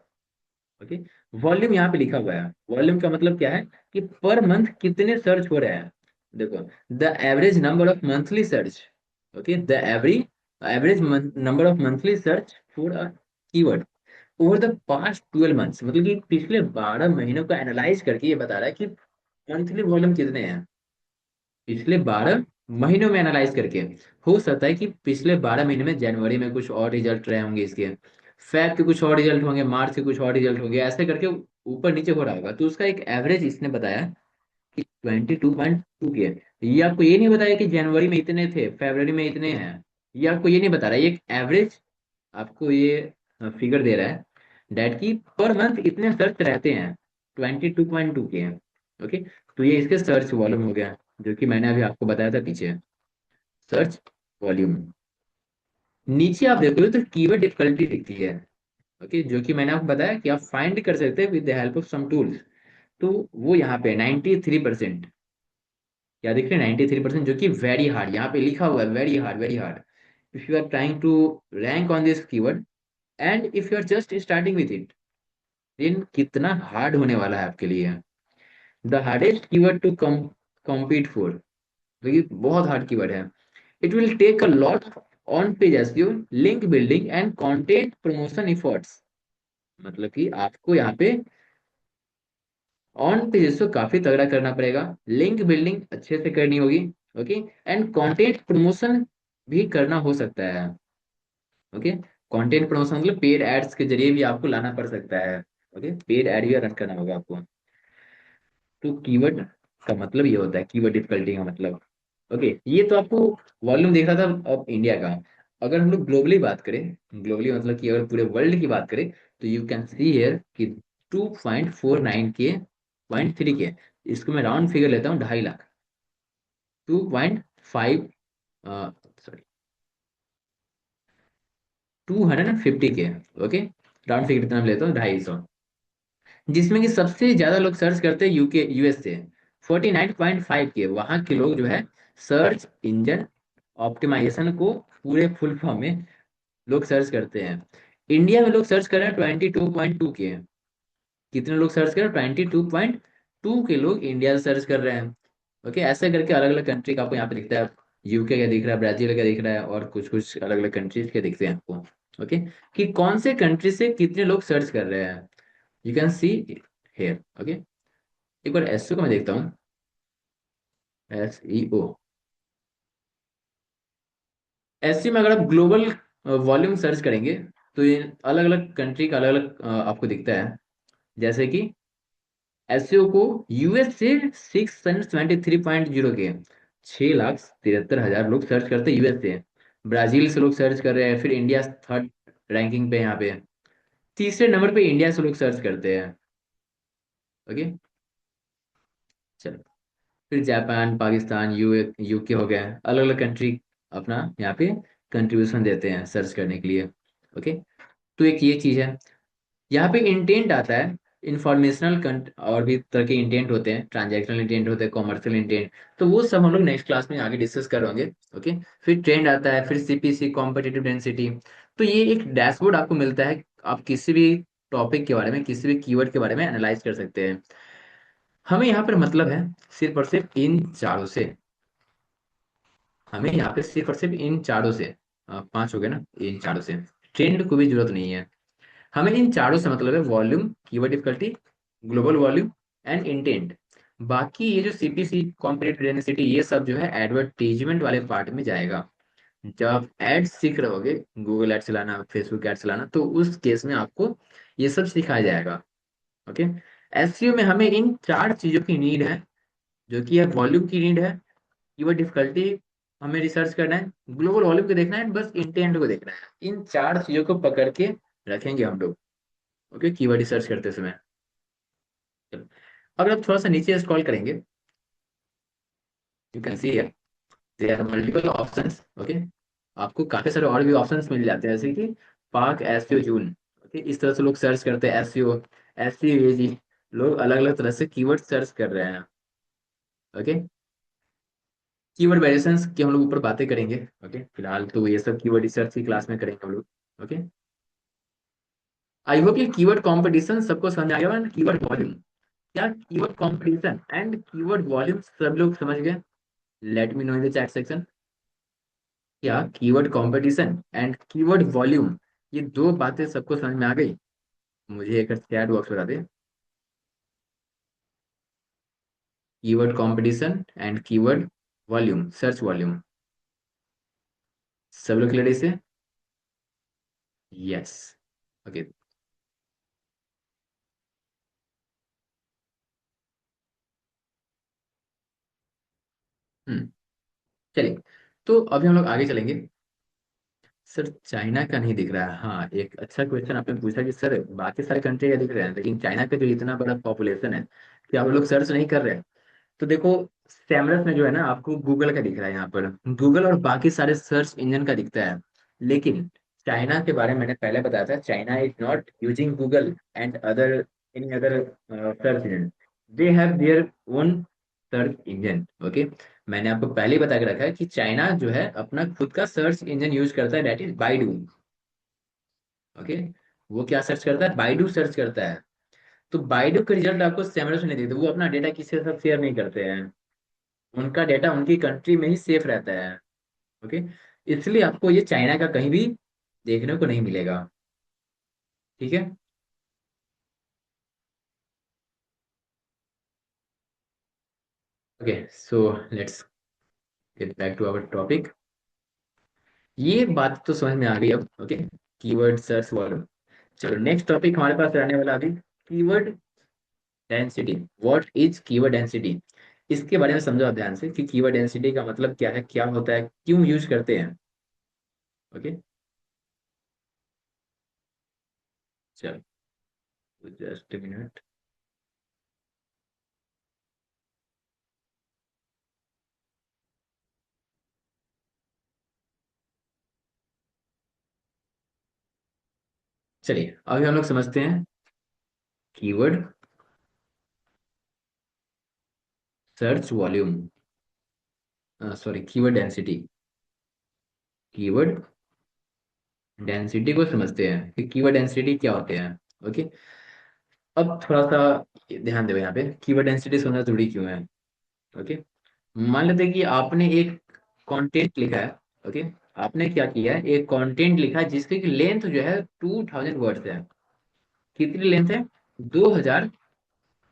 A: ओके, वॉल्यूम यहाँ पे लिखा हुआ है। वॉल्यूम का मतलब क्या है कि पर मंथ कितने सर्च हो रहे हैं। देखो, the average number of monthly search. Okay, the average number of monthly search for a keyword over the past 12 months, मतलब कि पिछले 12 महीनों को एनालाइज करके ये बता रहा है कि मंथली वॉल्यूम कितने हैं। पिछले 12 महीनों में एनालाइज करके। हो सकता है कि पिछले 12 महीने में जनवरी में कुछ और रिजल्ट रहे होंगे इसके, फेब के कुछ और रिजल्ट होंगे, मार्च के कुछ और रिजल्ट होंगे, ऐसे करके ऊपर नीचे हो रहा होगा। तो उसका एक एवरेज इसने बताया कि 22.2 के। ये आपको ये नहीं बताया कि जनवरी में इतने थे, फरवरी में इतने हैं। ये आपको ये नहीं बता रहा है, ये एक एवरेज आपको ये फिगर दे रहा है डेट की पर मंथ इतने सर्च रहते हैं, 22.2 के हैं। ओके, तो ये इसके सर्च वॉल्यूम हो गया, जो कि मैंने अभी आपको बताया था पीछे, सर्च वॉल्यूम। नीचे आप देखोगे तो कीवर्ड डिफिकल्टी दिखती है। ओके, जो कि मैंने आपको बताया कि आप फाइंड कर सकते हैं with the help of some tools. तो वो यहाँ पे 93%, क्या दिख रहे हैं, 93%, जो कि वेरी हार्ड, यहाँ पे लिखा हुआ है very hard, very hard. If you are trying to rank on this keyword and if you are just starting with it, then कितना हार्ड होने वाला है आपके लिए। The hardest keyword to compete for, देखिए बहुत हार्ड कीवर्ड है। It will take a lot on page SEO, link building and content promotion efforts, मतलब कि आपको यहाँ पे ऑन पेज एसईओ काफी तगड़ा करना पड़ेगा, लिंक बिल्डिंग अच्छे से करनी होगी। ओके, एंड कंटेंट प्रमोशन भी करना हो सकता है। ओके, कंटेंट प्रमोशन मतलब पेड एड्स के जरिए भी आपको लाना पड़ सकता है। ओके, पेड एड भी रन करना होगा आपको। तो कीवर्ड का मतलब ये होता है, कीवर्ड डिफिकल्टी का मतलब। ओके, ये तो आपको वॉल्यूम देख रहा था अब इंडिया का। अगर हम लोग ग्लोबली बात करें, ग्लोबली मतलब कि अगर पूरे वर्ल्ड की बात करें, तो यू कैन सी हियर कि 2.49 के, 0.3 के, इसको मैं राउंड फिगर लेता हूँ, 2.5 लाख, 2.5, सॉरी, 250 के। ओके, राउंड फिगर इतना मैं लेता हूँ, 250, जिसमें कि सबसे ज्यादा लोग सर्च करते हैं यूके, यूएस से, 49.5 के। वहां के लोग जो है सर्च इंजन ऑप्टिमाइजेशन को पूरे फुल फॉर्म में लोग सर्च करते हैं। इंडिया में लोग सर्च कर रहे हैं 22.2 के। कितने लोग सर्च कर रहे हैं, 22.2 के लोग इंडिया से सर्च कर रहे हैं। ओके, ऐसे करके अलग अलग कंट्री का आपको यहाँ पे दिखता है। यूके का दिख रहा है, ब्राजील का दिख रहा है, और कुछ कुछ अलग अलग कंट्रीज के दिखते हैं आपको। ओके, कि कौन से कंट्री से कितने लोग सर्च कर रहे हैं, you can see here. Okay, एक बार एसईओ को मैं देखता हूँ, एसईओ। एसईओ में अगर आप ग्लोबल वॉल्यूम सर्च करेंगे, तो ये अलग अलग कंट्री का अलग अलग आपको दिखता है। जैसे कि एसईओ को यूएस से 673.0 के, 6,73,000 लोग सर्च करते हैं यूएस से। ब्राजील से लोग सर्च कर रहे हैं, फिर इंडिया थर्ड रैंकिंग पे यहाँ पे, तीसरे नंबर पे इंडिया से लोग सर्च करते हैं। ओके, चलो, फिर जापान, पाकिस्तान, यूके हो गया, अलग अलग कंट्री अपना यहाँ पे कंट्रीब्यूशन देते हैं सर्च करने के लिए। ओके, तो एक ये चीज है। यहाँ पे इंटेंट आता है, इंफॉर्मेशनल और भी तरह के इंटेंट होते हैं, ट्रांजैक्शनल इंटेंट होते हैं, कॉमर्शियल इंटेंट। तो वो सब हम लोग नेक्स्ट क्लास में आगे डिस्कस करेंगे। ओके, फिर ट्रेंड आता है, फिर सीपीसी, कॉम्पिटिटिव डेंसिटी। तो ये एक डैशबोर्ड आपको मिलता है, आप किसी भी टॉपिक के बारे में, किसी भी कीवर्ड के बारे में एनालाइज कर सकते हैं। हमें यहाँ पर मतलब है सिर्फ और सिर्फ इन चारों से, हमें यहाँ पे सिर्फ और सिर्फ इन चारों से, 5 हो गए ना, इन चारों से ट्रेंड को भी जरूरत नहीं है। हमें इन चारों से मतलब है, volume, keyword difficulty, global volume and intent. बाकी ये जो सीपीसी, कॉम्पिटिटिव डेंसिटी, ये सब जो है एडवर्टीजमेंट वाले पार्ट में जाएगा। जब आप एड सीख रहे होगे, गूगल एड चलाना, फेसबुक एड चलाना, तो उस केस में आपको ये सब सिखाया जाएगा। ओके, एसईओ में हमें इन 4 चीजों की नीड है, जो कि है वॉल्यूम की नीड है, कीवर्ड डिफिकल्टी हमें रिसर्च करना है, ग्लोबल वॉल्यूम को देखना है, बस इंटेंट को देखना है। इन 4 चीजों को पकड़ के रखेंगे हम लोग। ओके, कीवर्ड रिसर्च करते समय। चलो, अगर आप थोड़ा सा नीचे स्क्रॉल करेंगे, you can see here there are multiple options. Okay, आपको काफी सारे और भी ऑप्शंस मिल जाते हैं, जैसे कि पार्क एसईओ जून। ओके, इस तरह से लोग सर्च करते हैं एसईओ, एसईओ जी, लोग अलग अलग तरह से कीवर्ड सर्च कर रहे हैं। ओके, कीवर्ड वेरिएशंस की हम लोग ऊपर बातें करेंगे। ओके, फिलहाल तो ये सब कीवर्ड रिसर्च की क्लास में करेंगे हम लोग। ओके, आई होप ये कीवर्ड कंपटीशन सबको समझ आ गया। कीवर्ड वॉल्यूम, क्या keyword competition and keyword volume सब लोग समझ गए? Let me know in the chat section. क्या keyword competition and keyword volume, ये दो बातें सबको समझ में आ गई? मुझे एक चैट बॉक्स बता दे। Keyword competition and keyword volume, search volume, सब लोग क्लियर इसे? यस। ओके। हम्म, चलिए, तो अभी हम लोग आगे चलेंगे। सर चाइना का नहीं दिख रहा है। हाँ, एक अच्छा क्वेश्चन आपने पूछा कि सर बाकी सारे कंट्री का दिख रहे हैं, लेकिन चाइना का जो इतना बड़ा पॉपुलेशन है, क्या आप लोग सर्च नहीं कर रहे हैं? तो देखो, सैमरस में जो है ना, आपको गूगल का दिख रहा है यहाँ पर, गूगल और बाकी सारे सर्च इंजन का दिखता है। लेकिन चाइना के बारे में मैंने पहले बताया था, China is not using Google and other any other search engine, they have their own search engine. Okay, मैंने आपको पहले ही बता के रखा है कि चाइना जो है अपना खुद का सर्च इंजन यूज करता है, दैट इज बाइडू। ओके, वो क्या सर्च करता है? बाइडू सर्च करता है। तो बाइडू के रिजल्ट आपको सैमरस में नहीं देते, वो अपना डेटा किसी के साथ शेयर नहीं करते हैं, उनका डेटा उनकी कंट्री में ही सेफ रहता है। ओके, इसलिए आपको ये चाइना का कहीं भी देखने को नहीं मिलेगा। ठीक है। Okay, so let's get back to our topic. ये बात तो समझ में आ गई अब। Okay, keyword search word. चलो, नेक्स्ट टॉपिक हमारे पास रहने वाला अभी, keyword density. What is keyword density? इसके बारे में समझो आप ध्यान से कि कीवर्ड डेंसिटी का मतलब क्या है, क्या होता है, क्यों यूज करते हैं। ओके, चलो, जस्ट मिनट। चलिए, अभी हम लोग समझते हैं keyword search volume, sorry keyword density. Keyword density को समझते हैं कि कीवर्ड डेंसिटी क्या होते हैं। ओके, अब थोड़ा सा ध्यान दो यहाँ पे, कीवर्ड डेंसिटी समझना जरूरी क्यों है। ओके, मान लेते हैं कि आपने एक कंटेंट लिखा है। ओके, आपने क्या किया है, एक कंटेंट लिखा है जिसकी लेंथ जो है 2000 वर्ड्स है। कितनी लेंथ है? 2000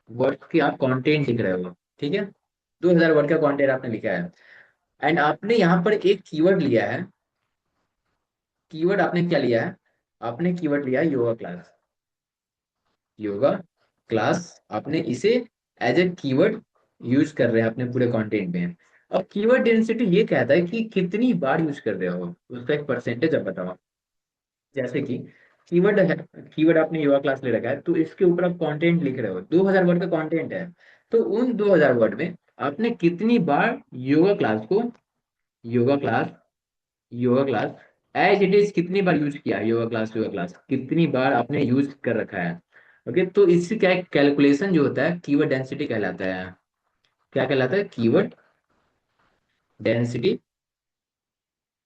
A: वर्ड की आप कंटेंट लिख रहे हो। ठीक है, 2000 वर्ड का कंटेंट आपने लिखा है, एंड आपने यहाँ पर एक कीवर्ड लिया है। कीवर्ड आपने क्या लिया है? आपने कीवर्ड लिया है योगा क्लास। योगा क्लास, आपने इसे एज ए कीवर्ड यूज कर रहे हैं अपने पूरे कंटेंट में। अब कीवर्ड डेंसिटी ये कहता है कि कितनी बार यूज कर रहे हो, उसका एक परसेंटेज अब बताओ। जैसे कि कीवर्ड है, कीवर्ड आपने योगा क्लास ले रखा है, तो इसके ऊपर आप कंटेंट लिख रहे हो, 2000 वर्ड का कंटेंट है। तो उन 2000 वर्ड में आपने कितनी बार योगा क्लास को, yoga class, yoga class as it is कितनी बार यूज किया है, योगा क्लास, योगा क्लास कितनी बार आपने यूज कर रखा है। ओके, तो इससे क्या कैलकुलेशन जो होता है, कीवर्ड डेंसिटी कहलाता है। क्या कहलाता है? कीवर्ड डेंसिटी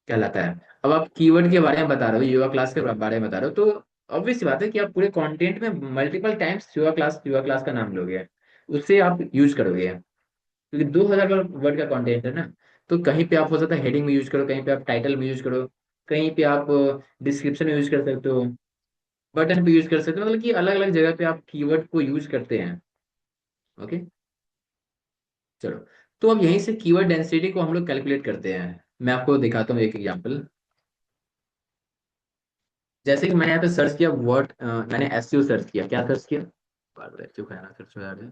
A: कहलाता है। अब आप कीवर्ड के बारे में बता रहे हो, योगा क्लास के बारे में बता रहे हो, तो ऑब्वियस सी बात है कि आप पूरे कंटेंट में मल्टीपल टाइम्स योगा क्लास का नाम लोगे, उससे आप यूज करोगे, क्योंकि 2000 वर्ड का कंटेंट है ना। तो कहीं पे आप हो सकता है हेडिंग में यूज करो, कहीं पे आप टाइटल में यूज करो, कहीं पे आप डिस्क्रिप्शन में यूज कर सकते हो, बटन पे यूज कर सकते हो, मतलब कि अलग अलग जगह पे आप कीवर्ड को यूज करते हैं। ओके, चलो, तो अब यहीं से कीवर्ड डेंसिटी को हम लोग कैलकुलेट करते हैं। मैं आपको दिखाता हूँ एक एग्जांपल। जैसे कि मैंने यहाँ पे सर्च किया वर्ड, मैंने एसईओ सर्च किया, क्या सर्च किया, बार बार एसईओ का ना सर्च हो रहा है।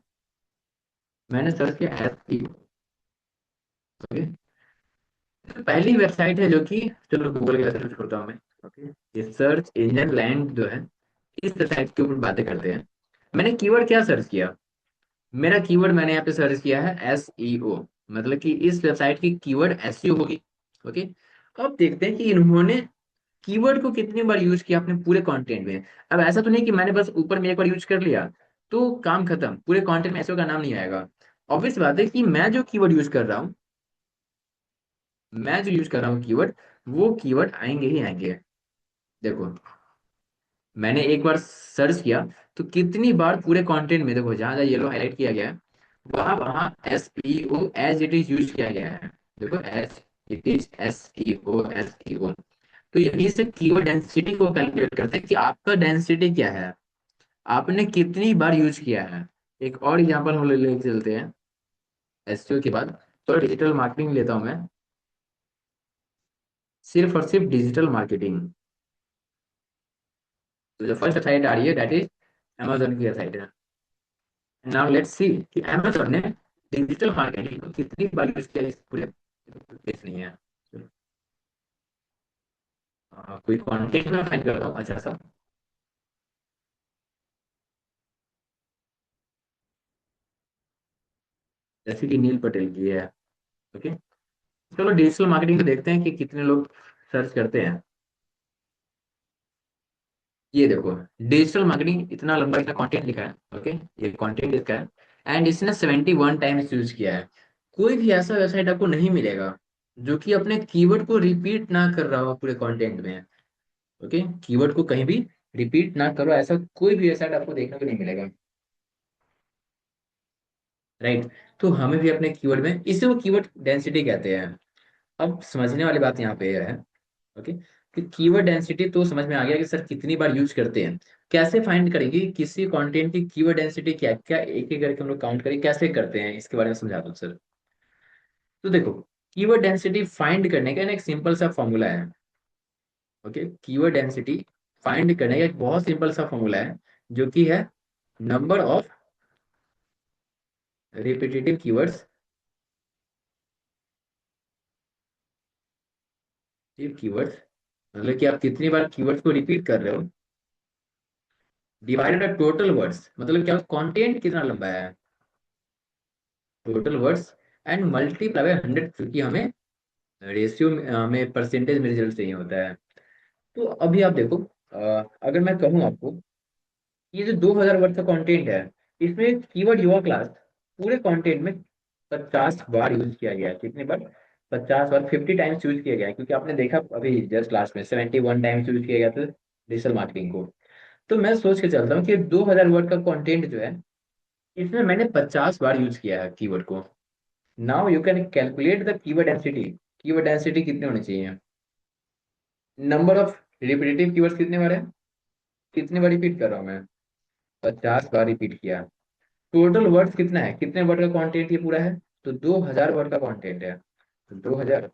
A: मैंने सर्च किया एसईओ। ओके, तो पहली वेबसाइट है जो कि, चलो गूगल का सर्च करता हूँ मैं। ओके, ये सर्च इंजन लैंड जो है, इस वेबसाइट के ऊपर बातें करते हैं। मैंने कीवर्ड क्या सर्च किया, मेरा कीवर्ड मैंने यहाँ पे सर्च किया है SEO, मतलब कि इस वेबसाइट की कीवर्ड SEO होगी। ओके, अब देखते हैं कि इन्होंने कीवर्ड को कितनी बार यूज किया अपने पूरे कंटेंट में। अब ऐसा तो नहीं कि मैंने बस ऊपर में एक बार यूज कर लिया तो काम खत्म, पूरे कंटेंट में एसईओ का नाम नहीं आएगा। ऑब्वियस बात है कि मैं जो यूज कर रहा हूँ कीवर्ड, वो कीवर्ड आएंगे ही आएंगे। देखो, मैंने एक बार सर्च किया तो कितनी बार पूरे कंटेंट में, देखो जहां जहां येलो हाईलाइट किया गया है वहां वहां SEO as it is use किया गया है। देखो, एज इट इज SEO। तो यहीं से कीवर्ड डेंसिटी को कैलकुलेट करते हैं कि आपका डेंसिटी क्या है, आपने कितनी बार यूज किया है। एक और एग्जांपल हम लेके चलते हैं एसईओ के बाद। तो डिजिटल मार्केटिंग लेता हूं मैं, सिर्फ और सिर्फ डिजिटल मार्केटिंग। तो जो फर्स्ट साइट आ रही है दैट इज अमेजोन की साइट है। नाउ लेट्स सी कि अमेजोन ने डिजिटल मार्केटिंग को कितनी बार यूज किया इस पूरे केस नहीं है। कोई कॉन्टेक्ट में फाइंड करता हूँ अच्छा सा, जैसे कि नील पटेल की है। ओके, चलो डिजिटल मार्केटिंग को देखते हैं कि कितने लोग सर्च करते हैं। ये देखो, डिजिटल मार्केटिंग इतना लंबा इसका कंटेंट लिखा है। ओके, ये कंटेंट इसका है एंड इसने 71 टाइम्स यूज किया है। कोई भी ऐसा वेबसाइट आपको नहीं मिलेगा जो कि अपने कीवर्ड को रिपीट ना कर रहा हो पूरे कंटेंट में। ओके, कीवर्ड को कहीं भी रिपीट ना करो, ऐसा कोई भी वेबसाइट आपको देखने को नहीं मिलेगा। राइट, तो हमें भी अपने कीवर्ड में, इसे वो कीवर्ड डेंसिटी कहते हैं। अब समझने वाली बात यहाँ पे यह है, ओके, कि कीवर्ड डेंसिटी तो समझ में आ गया कि सर कितनी बार यूज करते हैं। कैसे फाइंड करेंगे किसी कंटेंट की कीवर्ड डेंसिटी क्या क्या, एक एक करके हम लोग काउंट करें, कैसे करते हैं इसके बारे में समझा दो सर। तो देखो, कीवर्ड डेंसिटी फाइंड करने का ना एक सिंपल सा फॉर्मूला है। ओके, कीवर्ड डेंसिटी फाइंड करने का एक बहुत सिंपल सा फॉर्मूला है, जो कि है number of repetitive keywords, keywords मतलब कि आप कितनी बार कीवर्ड्स को रिपीट कर रहे हो, डिवाइडेड बाय टोटल वर्ड्स, मतलब क्या कंटेंट कितना लंबा है, total words, and multiply by 100, क्योंकि हमें रेशियो में परसेंटेज में रिजल्ट चाहिए होता है। तो अभी आप देखो, अगर मैं कहूँ आपको, ये जो 2000 वर्ड का कंटेंट है, इसमें कीवर्ड युवा क्लास पूरे कंटेंट में 50 बार यूज किया गया है। कितने बार? 50 बार, 50 टाइम्स यूज किया गया है, क्योंकि आपने देखा अभी जस्ट लास्ट में 71 टाइम्स यूज किया गया था डिजिटल मार्केटिंग को। तो मैं सोच के चलता हूँ कि 2000 वर्ड का कंटेंट जो है, इसमें मैंने 50 बार यूज किया है कीवर्ड को। Now you can calculate the keyword density. Keyword density कितनी होनी चाहिए, नंबर ऑफ रिपीटेटिव कीवर्ड्स कितने बार है, कितने बार रिपीट कर रहा हूँ मैं, 50 बार रिपीट किया। टोटल वर्ड्स कितना है, कितने वर्ड का कंटेंट ये पूरा है, तो 2000 वर्ड का कंटेंट है, तो 2000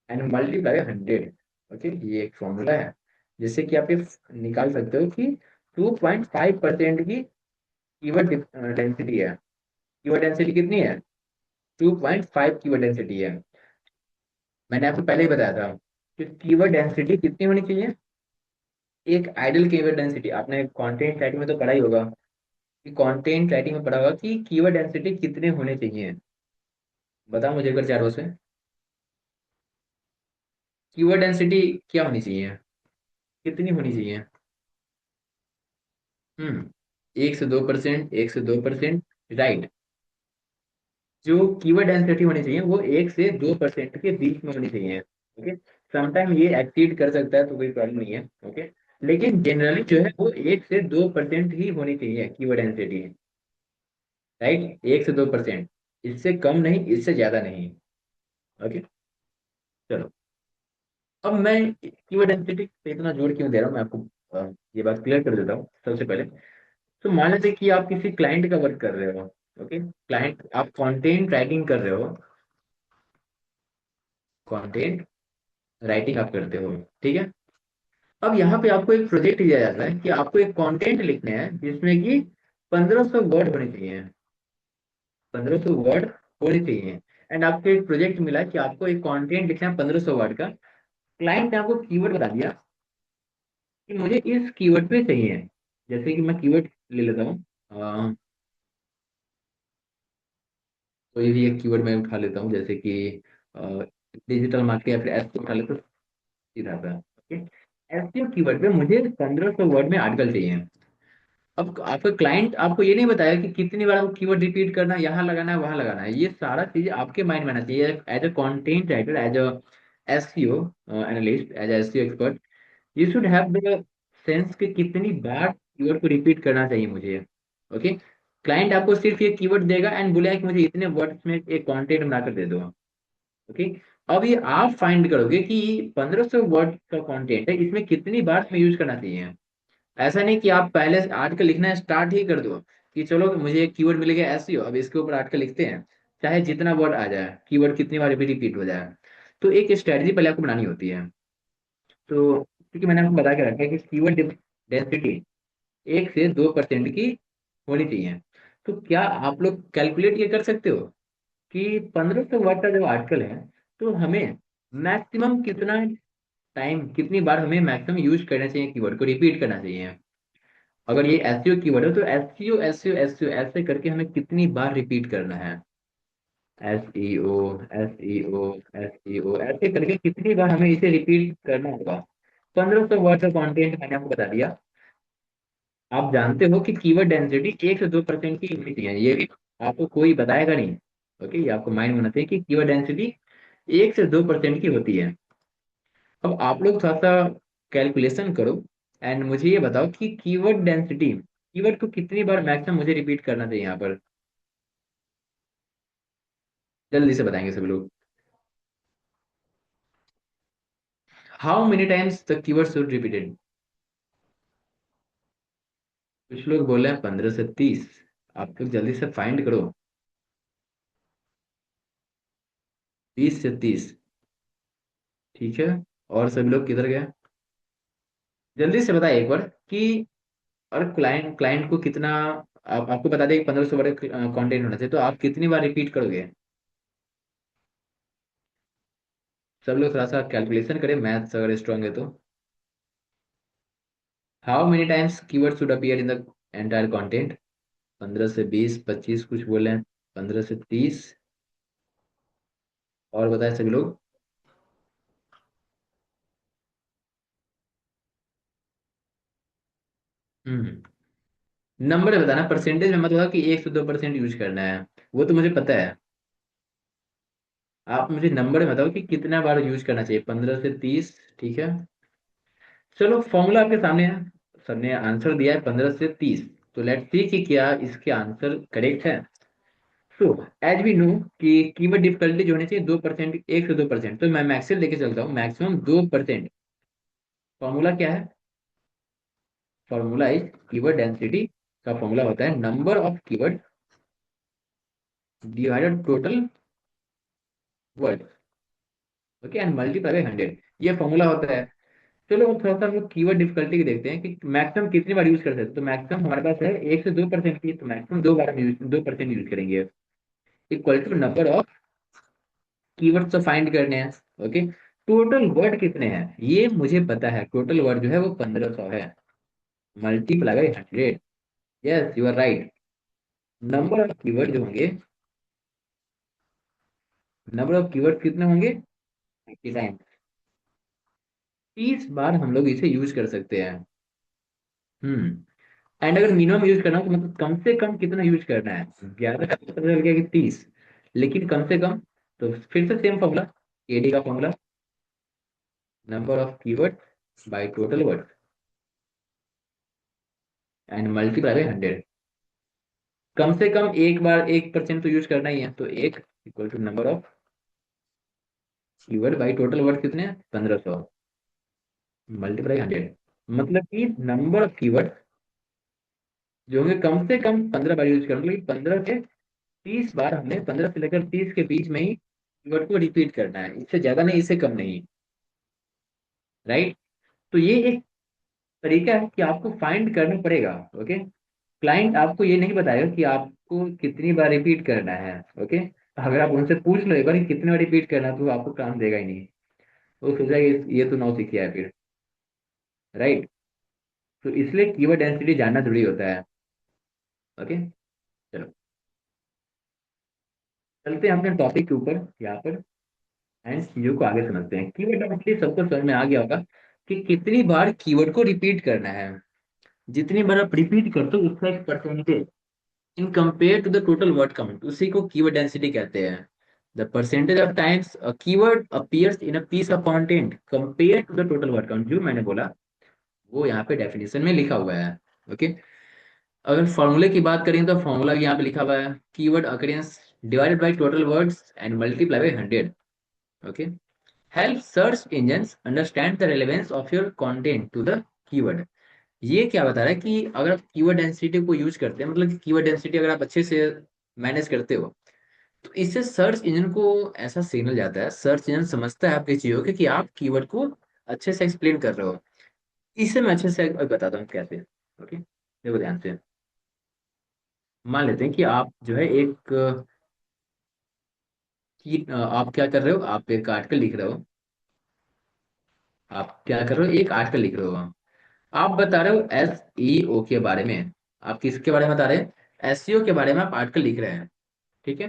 A: एंड मल्टीप्लाई 100। ओके, ये एक फॉर्मूला है जिससे कि आप ये निकाल सकते हो कि 2.5% की कीवर्ड डेंसिटी है। कीवर्ड डेंसिटी कितनी है, 2.5 कीवर्ड डेंसिटी है। मैंने आपको पहले ही बताया था कि कीवर्ड डेंसिटी कितनी होनी चाहिए। एक आइडल कीवर्ड डेंसिटी, आपने कंटेंट राइटिंग में तो पढ़ा ही होगा, कि कंटेंट राइटिंग में पढ़ा होगा कि कीवर्ड डेंसिटी कितने होने चाहिए। बताओ मुझे एक बार चारों से, कीवर्ड डेंसिटी क्या होनी चाहिए, कितनी होनी चाहिए। 1 से 2%, 1 से 2%, राइट। जो कीवर्ड डेंसिटी होनी चाहिए वो 1 से 2% के बीच में होनी चाहिए। ओके, समटाइम ये एक्सीड कर सकता है तो कोई प्रॉब्लम नहीं है। ओके, लेकिन जनरली जो है वो 1 से 2% ही होनी चाहिए कीवर्ड डेंसिटी। राइट, 1 से 2%, इससे कम नहीं, इससे ज्यादा नहीं। ओके, चलो, अब मैं कीवर्ड डेंसिटी पे इतना जोर क्यों दे रहा हूँ, मैं आपको ये बात क्लियर कर देता हूँ सबसे पहले। तो मान लेते हैं कि आप किसी क्लाइंट का वर्क कर रहे हो। ओके, क्लाइंट, आप कंटेंट राइटिंग कर रहे हो, कंटेंट राइटिंग आप करते हो, ठीक है। अब यहाँ पे आपको एक प्रोजेक्ट दिया जाता है कि आपको एक कंटेंट लिखने हैं जिसमें कि 1500 वर्ड होने चाहिए, 1500 वर्ड होने चाहिए। एंड आपको एक प्रोजेक्ट मिला कि आपको एक कंटेंट लिखना है 1500 वर्ड का। क्लाइंट ने आपको कीवर्ड बता दिया कि मुझे इस कीवर्ड पे चाहिए। जैसे कि मैं कीवर्ड ले लेता हूँ, कोई भी एक कीवर्ड मैं उठा लेता हूँ, जैसे कि डिजिटल मार्केटिंग या फिर एसईओ उठा लेता हूँ, सीधा सा। ओके, एसईओ कीवर्ड पे मुझे 1500 वर्ड में आर्टिकल चाहिए। अब आपका क्लाइंट आपको ये नहीं बताया कि कितनी बार आपको कीवर्ड रिपीट करना है, यहाँ लगाना है, वहां लगाना है। ये सारा चीज आपके माइंड में आना चाहिए। As a content writer, as a SEO analyst, as a SEO expert, you should have the sense कि कितनी बार कीवर्ड को रिपीट करना चाहिए मुझे। ओके, क्लाइंट आपको सिर्फ ये कीवर्ड देगा एंड बोलेगा कि मुझे इतने वर्ड्स में एक कंटेंट बनाकर दे दो। ओके, अब ये आप फाइंड करोगे कि 1500 वर्ड का कंटेंट है, इसमें कितनी बार में यूज करना चाहिए। ऐसा नहीं कि आप पहले से आर्टिकल लिखना स्टार्ट ही कर दो कि चलो मुझे एक कीवर्ड मिल गया एसईओ, अब इसके ऊपर आर्टिकल लिखते हैं, चाहे जितना वर्ड आ जाए, कीवर्ड कितनी बार भी रिपीट हो जाए। तो एक स्ट्रेटजी पहले आपको बनानी होती है। तो क्योंकि मैंने आपको बता के रखा है कि कीवर्ड डेंसिटी 1 से 2% की होनी चाहिए। तो क्या आप लोग कैलकुलेट ये कर सकते हो कि 1500 वर्ड का जो आर्टिकल है, तो हमें मैक्सिमम कितना टाइम, कितनी बार हमें मैक्सिमम यूज करना चाहिए, कीवर्ड को रिपीट करना चाहिए। अगर ये एसईओ कीवर्ड है तो एसईओ एसईओ एसईओ ऐसे करके हमें कितनी बार रिपीट करना है। एसईओ एसईओ एसईओ ऐसे करके कितनी बार हमें इसे रिपीट करना होगा। 1500 वर्ड का कंटेंट मैंने आपको बता दिया। आप जानते हो कि कीवर्ड डेंसिटी 1 से 2% की होती है, ये भी आपको कोई बताएगा नहीं। ओके, ये आपको माइंड में होना चाहिए कि कीवर्ड डेंसिटी 1 से 2% की होती है। अब आप लोग थोड़ा सा कैलकुलेशन करो एंड मुझे ये बताओ कि कीवर्ड डेंसिटी, कीवर्ड को कितनी बार मैक्सिमम मुझे रिपीट करना चाहिए यहाँ पर। जल्दी से बताएंगे सब लोग। How many times the keyword should repeated. कुछ लोग बोल रहे हैं 15 से 30। आप लोग जल्दी से फाइंड करो। 20 से 30। ठीक है, और सभी लोग किधर गए। जल्दी से बताइए एक बार कि, और क्लाइंट क्लाइंट को कितना, आपको बता दें कि 1500 वर्ड कंटेंट होना चाहिए, तो आप कितनी बार रिपीट करोगे। सब लोग थोड़ा सा कैलकुलेशन करें, मैथ्स अगर स्ट्रांग है तो। How many times keyword should appear in the entire content. 15 से 20, 25 कुछ बोले हैं, 15 से 30। और बताए सभी लोग। हम्म, नंबर बताना, परसेंटेज में मत बताओ कि 1 से 2% यूज करना है, वो तो मुझे पता है। आप मुझे नंबर में बताओ कि कितना बार यूज करना चाहिए, 15 से 30। ठीक है, चलो फॉर्मूला आपके सामने है, सबने आंसर दिया है 15 से 30। तो लेट्स सी कि क्या इसके आंसर करेक्ट है। सो एज वी नो कि कीवर्ड डिफिकल्टी जो होनी चाहिए 2%, 1 से 2%, तो मैं मैक्सिमम लेके चलता हूँ, मैक्सिमम 2%। फॉर्मूला क्या है। फॉर्मूला इज कीवर्ड डेंसिटी का फॉर्मूला होता है number of keyword divided total word. Okay, and multiply by 100, ये फॉर्मूला होता है। चलो अब थोड़ा सा हम लोग कीवर्ड डिफिकल्टी की देखते हैं कि मैक्सिमम कितनी बार यूज कर सकते हैं। तो मैक्सिमम हमारे पास है 1 से 2% की, तो मैक्सिमम 2 बार हम यूज 2% यूज करेंगे। Equal to number of keyword तो फाइंड करने हैं। ओके, टोटल वर्ड कितने हैं ये मुझे पता है, टोटल वर्ड जो है वो 1500 है। Multiply by 100। Yes, you are right. Number of keyword जो होंगे, नंबर ऑफ कीवर्ड कितने होंगे, 30 बार हम लोग इसे यूज कर सकते हैं। हम्म, एंड अगर मिनिमम यूज करना हो तो मतलब कम से कम कितना यूज करना है, 11 का तो पता चल गया कि 30, लेकिन कम से कम। तो फिर से सेम फॉर्मूला, एडी का formula, number of keyword by total word and multiply by 100। कम से कम एक बार 1% तो यूज करना ही है, तो एक equal to number of keyword by total word कितने हैं, 1500 मल्टीप्लाई 100। मतलब कि नंबर ऑफ कीवर्ड जो होंगे कम से कम 15 बार यूज करना, मतलब 15 से 30 बार हमने, 15 से लेकर 30 के बीच में ही कीवर्ड को रिपीट करना है, इससे ज्यादा नहीं, इससे कम नहीं। राइट, तो ये एक तरीका है कि आपको फाइंड करना पड़ेगा। ओके, क्लाइंट आपको ये नहीं बताएगा कि आपको कितनी बार रिपीट करना है। ओके, अगर आप उनसे पूछ लो एक बार कि कितनी बार रिपीट करना है, तो वो आपको काम देगा ही नहीं। वो सोचेगा ये तो नौ सीख है फिर। राइट, तो इसलिए कीवर्ड डेंसिटी जानना जरूरी होता है। ओके, चलो चलते हैं अपने टॉपिक के ऊपर यहाँ पर, एंड चीजों को आगे समझते हैं। कीवर्ड डेंसिटी सबको समझ में आ गया होगा कि कितनी बार कीवर्ड को रिपीट करना है। जितनी बार आप रिपीट करते हो उसका एक percentage in compare to the total word count, उसी को कीवर्ड डेंसिटी कहते हैं। The percentage of times a keyword appears in a piece of content compare to the total word count, जो मैंने बोला वो यहाँ पे डेफिनेशन में लिखा हुआ है। ओके, अगर फॉर्मूले की बात करें तो फॉर्मूला यहाँ पे लिखा हुआ है, keyword occurrence divided by total words and multiply by 100। Okay, help search engines understand the relevance of your content to the keyword. ये क्या बता रहा है कि अगर आप कीवर्ड डेंसिटी को यूज करते हैं, मतलब कि कीवर्ड डेंसिटी अगर आप अच्छे से मैनेज करते हो, तो इससे सर्च इंजन को ऐसा सिग्नल जाता है, सर्च इंजन समझता है आपकी चीजों के कि आप कीवर्ड को अच्छे से एक्सप्लेन कर रहे हो। इसे मैं अच्छे से बताता हूँ कैसे। ओके, देखो ध्यान से, मान लेते हैं कि आप जो है एक आप क्या कर रहे हो, आप एक आर्टिकल लिख रहे हो। आप क्या कर रहे हो, एक आर्टिकल लिख रहे हो। आप बता रहे हो SEO के बारे में। आप किसके बारे में बता रहे हैं, SEO के बारे में आप आर्टिकल लिख रहे हैं। ठीक है,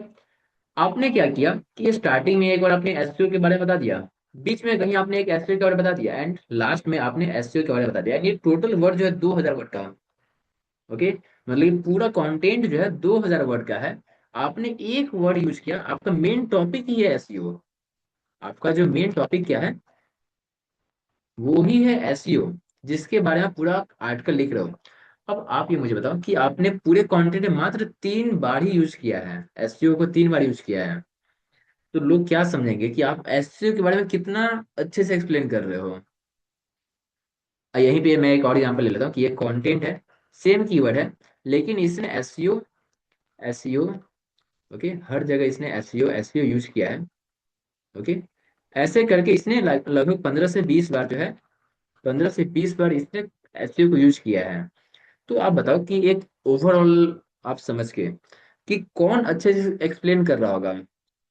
A: आपने क्या किया कि स्टार्टिंग में एक बार आपने एसईओ के बारे में बता दिया, बीच में कहीं आपने एक एसईओ के बारे में बता दिया, एंड लास्ट में आपने एसईओ के बारे में बता दिया। ये टोटल वर्ड जो है 2000 वर्ड का है। ओके, मतलब ये पूरा कंटेंट जो है 2000 वर्ड का है। आपने एक वर्ड यूज किया, आपका मेन टॉपिक ही है एसईओ। आपका जो मेन टॉपिक क्या है, वो ही है एसईओ, जिसके बारे में पूरा आर्टिकल लिख रहे हो। अब आप ये मुझे बताओ कि आपने पूरे कंटेंट में मात्र 3 बार ही यूज किया है, एसईओ को 3 बार यूज किया है। तो लोग क्या समझेंगे कि आप एसईओ के बारे में कितना अच्छे से एक्सप्लेन कर रहे हो। यहीं पे मैं एक और एग्जांपल ले लेता हूँ कि ये कंटेंट है, सेम कीवर्ड है, लेकिन इसने एसईओ एसईओ ओके, हर जगह इसने एसईओ एसईओ यूज किया है। ओके, ऐसे करके इसने लगभग 15 से 20 बार जो है, 15 से 20 बार इसने एसईओ को यूज किया है। तो आप बताओ कि एक ओवरऑल आप समझ के कि कौन अच्छे से एक्सप्लेन कर रहा होगा।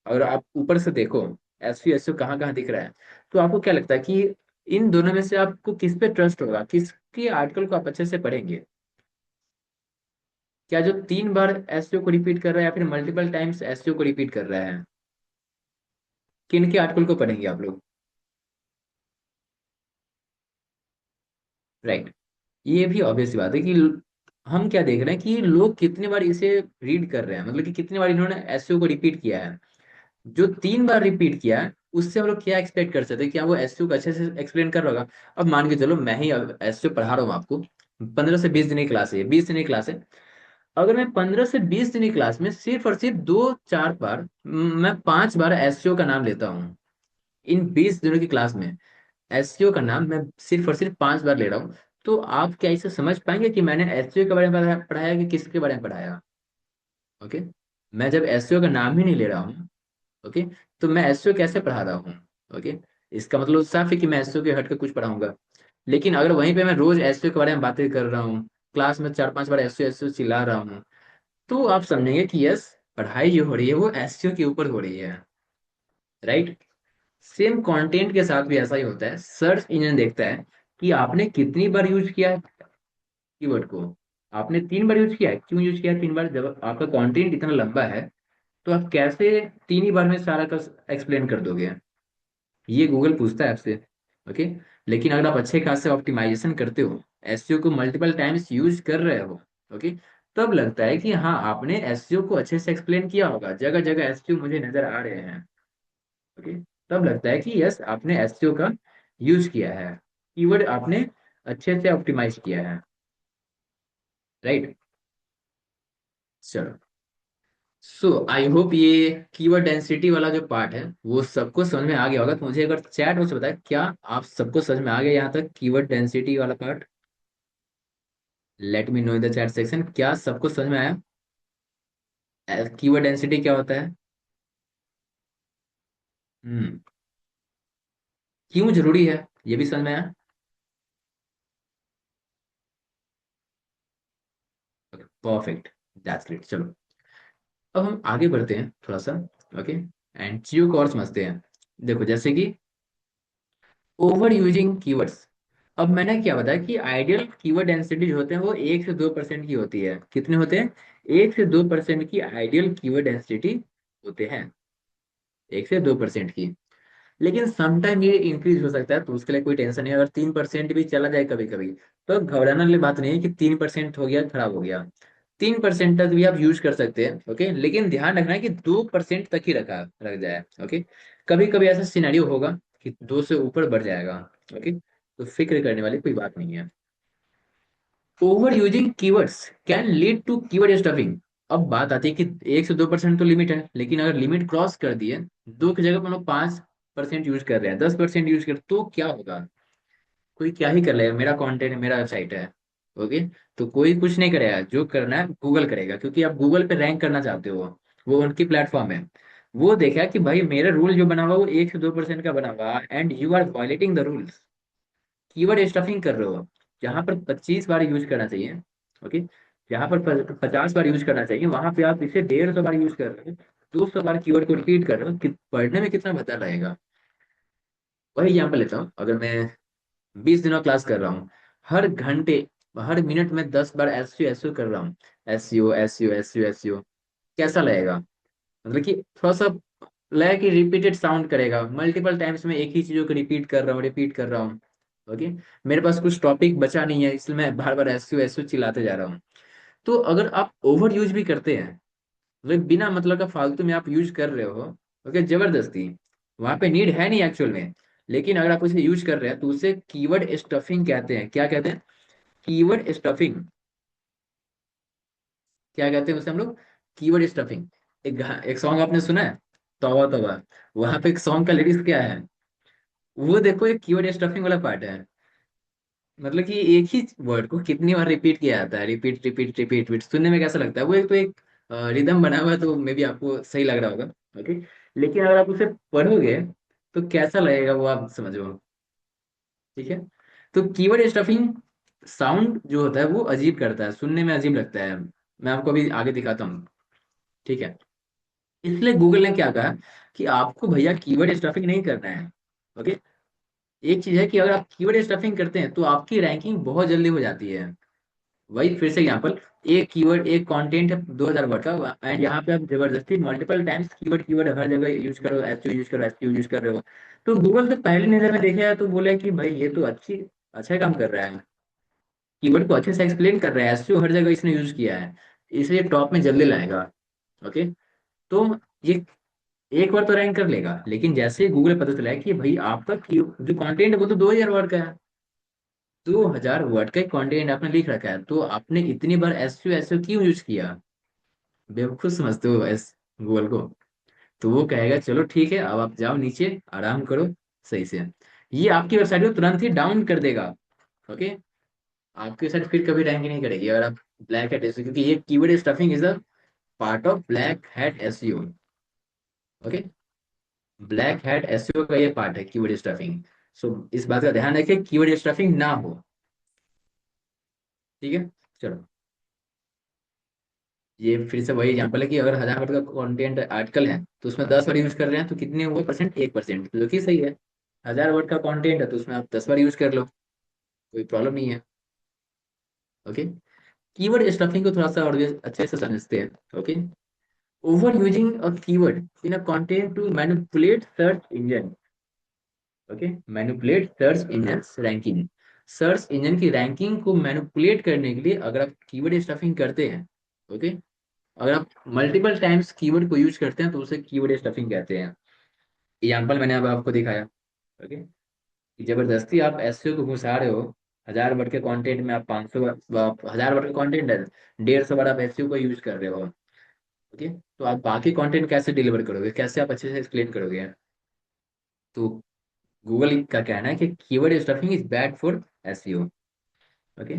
A: अगर आप ऊपर से देखो एसईओ एसईओ कहाँ कहाँ दिख रहा है, तो आपको क्या लगता है कि इन दोनों में से आपको किस पे ट्रस्ट होगा, किसके आर्टिकल को आप अच्छे से पढ़ेंगे? क्या जो 3 बार एसईओ को रिपीट कर रहा है, या फिर मल्टीपल टाइम्स एसईओ को रिपीट कर रहा है, किन के आर्टिकल को पढ़ेंगे आप लोग? राइट, ये भी ऑब्वियस सी बात है कि हम क्या देख रहे हैं कि लोग कितने बार इसे रीड कर रहे हैं, मतलब कि कितनी बार इन्होंने एसईओ को रिपीट किया है। जो 3 बार रिपीट किया है उससे हम लोग क्या एक्सपेक्ट कर सकते हैं, क्या वो एसईओ को अच्छे से एक्सप्लेन कर रहा होगा। अब मान के चलो मैं ही एसईओ पढ़ा रहा हूँ आपको, 15 से 20 दिन की क्लास है, 20 दिन की क्लास है। अगर मैं 15 से 20 दिन की क्लास में सिर्फ और सिर्फ 2 4 बार, मैं 5 बार एसईओ का नाम लेता हूँ, इन 20 दिनों की क्लास में एसईओ का नाम मैं सिर्फ और सिर्फ 5 बार ले रहा हूँ, तो आप क्या इसे समझ पाएंगे कि मैंने एसईओ के बारे में पढ़ाया कि किसके बारे में पढ़ाया? ओके, मैं जब एसईओ का नाम ही नहीं ले रहा हूँ, ओके, तो मैं एसईओ कैसे पढ़ा रहा हूँ? ओके, इसका मतलब साफ है कि मैं एसईओ के हट के कुछ पढ़ाऊंगा। लेकिन अगर वहीं पे मैं रोज एसईओ के बारे में बातें कर रहा हूँ, क्लास में 4 5 बार एसईओ एसईओ चिल्ला रहा हूँ, तो आप समझेंगे कि यस, पढ़ाई जो हो रही है वो एसईओ के ऊपर हो रही है। राइट, सेम कंटेंट के साथ भी ऐसा ही होता है। सर्च इंजन देखता है कि आपने कितनी बार यूज किया है कीवर्ड को। आपने 3 बार यूज किया है, क्यों यूज किया है 3 बार? जब आपका कंटेंट इतना लंबा है, तो आप कैसे 3 ही बार में सारा का एक्सप्लेन कर दोगे? ये गूगल पूछता है आपसे। ओके, लेकिन अगर आप अच्छे खासे ऑप्टिमाइजेशन करते हो, एसईओ को मल्टीपल टाइम्स यूज कर रहे हो, ओके, तब लगता है कि हाँ आपने एसईओ को अच्छे से एक्सप्लेन किया होगा, जगह जगह एसईओ मुझे नजर आ रहे हैं। ओके, तब लगता है कि यस आपने एसईओ का यूज किया है, कीवर्ड आपने अच्छे से ऑप्टिमाइज किया है। राइट, चलो, सो आई होप ये कीवर्ड डेंसिटी वाला जो पार्ट है वो सबको समझ में आ गया होगा। तो मुझे एक बार चैट बॉक्स में बताया, क्या आप सबको समझ में आ गया यहाँ तक कीवर्ड डेंसिटी वाला part? Late me know in the chat section, क्या सबको समझ में आया कीवर्ड डेंसिटी क्या होता है? हम्म, क्यों जरूरी है, ये भी समझ में आया? Perfect, that's great. चलो, अब हम आगे बढ़ते हैं थोड़ा सा। ओके, एंड चीजों को और समझते हैं। देखो, जैसे कि ओवर यूजिंग कीवर्ड्स, अब मैंने क्या बताया कि आइडियल कीवर्ड डेंसिटी जो होते हैं वो 1 से 2% की होती है। कितने होते हैं? 1 से 2% की आइडियल कीवर्ड डेंसिटी होते हैं, 1 से 2% की। लेकिन समटाइम ये इंक्रीज हो सकता है, तो उसके लिए कोई टेंशन नहीं। अगर 3% भी चला जाए कभी कभी, तो घबराने वाली बात नहीं है कि 3% हो गया खराब हो गया। 3% तक भी आप यूज कर सकते हैं, ओके। लेकिन ध्यान रखना है कि 2% तक ही रखा रख जाए, ओके। कभी कभी ऐसा सिनेरियो होगा कि 2 से ऊपर बढ़ जाएगा, ओके। तो फिक्र करने वाली कोई बात नहीं है। Over using keywords can lead to keyword stuffing. अब बात आती है कि 1 से 2% तो लिमिट है, लेकिन अगर लिमिट क्रॉस कर दिए, दो की जगह पर हम लोग 5% यूज कर रहे हैं, 10% यूज कर, तो क्या होगा? कोई क्या ही कर लेगा, मेरा कंटेंट मेरा वेबसाइट है, ओके। तो कोई कुछ नहीं करेगा, जो करना है गूगल करेगा, क्योंकि आप गूगल पे रैंक करना चाहते हो, वो उनकी प्लेटफॉर्म है। वो देखा कि भाई मेरा रूल जो बना हुआ वो 1 से 2% का बना हुआ, and you are violating the rules, keyword stuffing कर रहे हो। जहां पर 25 बार यूज करना चाहिए, ओके, जहां पर 50 बार यूज करना चाहिए, वहां पे आप इसे 150 बार यूज कर रहे हो, 200 बार कीवर्ड को रिपीट कर रहे हो, पढ़ने में कितना बदल रहेगा। वही एग्जाम्पल लेता हूँ, अगर मैं 20 दिनों क्लास कर रहा हूँ, हर घंटे हर मिनट में 10 बार एस यू कर रहा हूँ, एस यू, कैसा लगेगा? मतलब कि थोड़ा सा लगेगा कि रिपीटेड साउंड करेगा, मल्टीपल टाइम्स में एक ही चीजों को रिपीट कर रहा हूँ, ओके। मेरे पास कुछ टॉपिक बचा नहीं है, इसलिए मैं बार बार एस यू चिल्लाते जा रहा हूँ। तो अगर आप ओवर यूज भी करते हैं, मतलब बिना मतलब का फालतू में आप यूज कर रहे हो, ओके, जबरदस्ती, वहां पे नीड है नहीं एक्चुअल में, लेकिन अगर आप उसे यूज कर रहे हैं, तो उसे कीवर्ड स्टफिंग कहते हैं। क्या कहते हैं? Keyword stuffing. क्या कहते हैं उसे हम लोग? Keyword stuffing. एक सॉन्ग आपने सुना है, तौबा तौबा? वहां पे एक सॉन्ग का लिरिक्स क्या है? वो देखो, एक कीवर्ड स्टफिंग वाला पार्ट है। मतलब कि एक ही वर्ड को कितनी बार रिपीट किया जाता है, रिपीट रिपीट रिपीट रिपीट, सुनने में कैसा लगता है? वो एक तो एक रिदम बना हुआ है, तो मे बी आपको सही लग रहा होगा, ओके। लेकिन अगर आप उसे पढ़ोगे, तो कैसा लगेगा वो आप समझो, ठीक है। तो कीवर्ड स्टफिंग साउंड जो होता है वो अजीब करता है, सुनने में अजीब लगता है। मैं आपको अभी आगे दिखाता हूँ, ठीक है। इसलिए गूगल ने क्या कहा कि आपको भैया कीवर्ड स्टफिंग नहीं करना है, ओके। एक चीज है कि अगर आप कीवर्ड स्टफिंग करते हैं, तो आपकी रैंकिंग बहुत जल्दी हो जाती है। वही फिर से एग्जांपल, एक कीवर्ड एक कंटेंट है 2000 वर्ड का, एंड यहाँ पे आप जबरदस्ती मल्टीपल टाइम्स कीवर्ड कीवर्ड हर जगह यूज करो, एसईओ यूज करो, एसईओ यूज कर रहे हो, तो गूगल तो पहली नजर में देखेगा तो बोले कि भाई ये तो अच्छा काम कर रहा है, कीवर्ड को अच्छे से एक्सप्लेन कर रहा है, एसईओ हर जगह इसने यूज किया है, इसलिए टॉप में जल्दी लाएगा, ओके। तो ये एक बार तो रैंक कर लेगा, लेकिन जैसे ही गूगल पता चला है कि भाई आपका जो कंटेंट है वो तो 2000 वर्ड का है, 2000 वर्ड का कंटेंट आपने लिख रखा है, तो आपने इतनी बार एसईओ एसईओ क्यों यूज किया? बेवकूफ समझते हो एस गूगल को? तो वो कहेगा चलो ठीक है, अब आप जाओ नीचे, आराम करो सही से। ये आपकी वेबसाइट को तुरंत ही डाउन कर देगा, ओके। आपकी वेबसाइट फिर कभी रैंक नहीं करेगी अगर आप ब्लैक हैट एसईओ, क्योंकि ये keyword stuffing is a part of black hat SEO, okay. Black hat SEO का ये पार्ट है कीवर्ड स्टफिंग। सो इस बात का ध्यान रखिए, कीवर्ड स्टफिंग ना हो, ठीक है। चलो, ये फिर से वही एग्जांपल है कि अगर 1000 वर्ड का कंटेंट आर्टिकल है, तो उसमें 10 बार यूज कर रहे हैं, तो कितने हुए परसेंट? 1%, जो कि सही है। 1000 वर्ड का कंटेंट है, तो उसमें आप 10 बार यूज कर लो, कोई प्रॉब्लम नहीं है, ओके। कीवर्ड स्टफिंग को थोड़ा सा और भी अच्छे से समझते हैं, okay. Over using a keyword in a content to manipulate search engine, okay. Manipulate search engine ranking. Search engine की रैंकिंग को मैनिपुलेट करने के लिए अगर आप कीवर्ड स्टफिंग करते हैं, ओके, अगर आप मल्टीपल टाइम्स कीवर्ड को यूज करते हैं, तो उसे कीवर्ड स्टफिंग कहते हैं। एग्जाम्पल मैंने अब आपको दिखाया, ओके, कि जबरदस्ती आप एसईओ को घुसा रहे हो। 1000 वर्ड के कंटेंट में आप 500, 1000 वर्ड का कंटेंट है, 150 बार आप एसईओ का यूज कर रहे हो, ओके। तो आप बाकी कंटेंट कैसे डिलीवर करोगे, कैसे आप अच्छे से एक्सप्लेन करोगे? तो गूगल का कहना है कि keyword stuffing is bad for SEO, okay.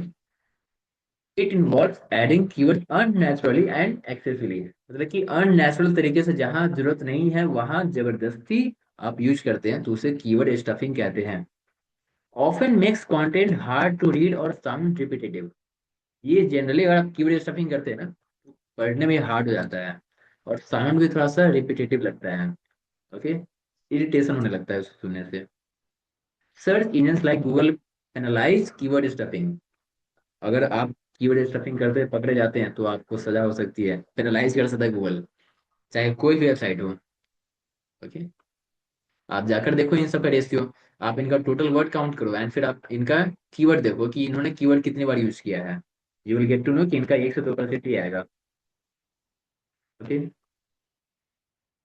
A: It involves adding keyword unnaturally and excessively, मतलब कि अननेचुरल तरीके से, जहां जरूरत नहीं है वहां जबरदस्ती आप यूज करते हैं, तो उसे कीवर्ड स्टफिंग कहते हैं। Often makes content hard to read और साउंड रिपीटेटिव। ये जनरली अगर आप कीवर्ड स्टफिंग करते हैं ना, तो पढ़ने में हार्ड हो जाता है, और साउंड भी थोड़ा सा रिपीटेटिव लगता है, ओके। इरिटेशन होने लगता है उसे सुनने से। Search engine like Google analyse keyword stuffing. अगर आप कीवर्ड स्टफिंग करते पकड़े जाते हैं तो आपको सजा हो सकती है, पेनलाइज कर सकता है गूगल, चाहे कोई भी वेबसाइट हो। ओके, आप जाकर देखो इन सब का रेशियो, आप इनका टोटल वर्ड काउंट करो एंड फिर आप इनका कीवर्ड देखो कि इन्होंने कीवर्ड कितनी बार यूज किया है। You will get to know कि इनका 1 से 2% ही आएगा। Okay,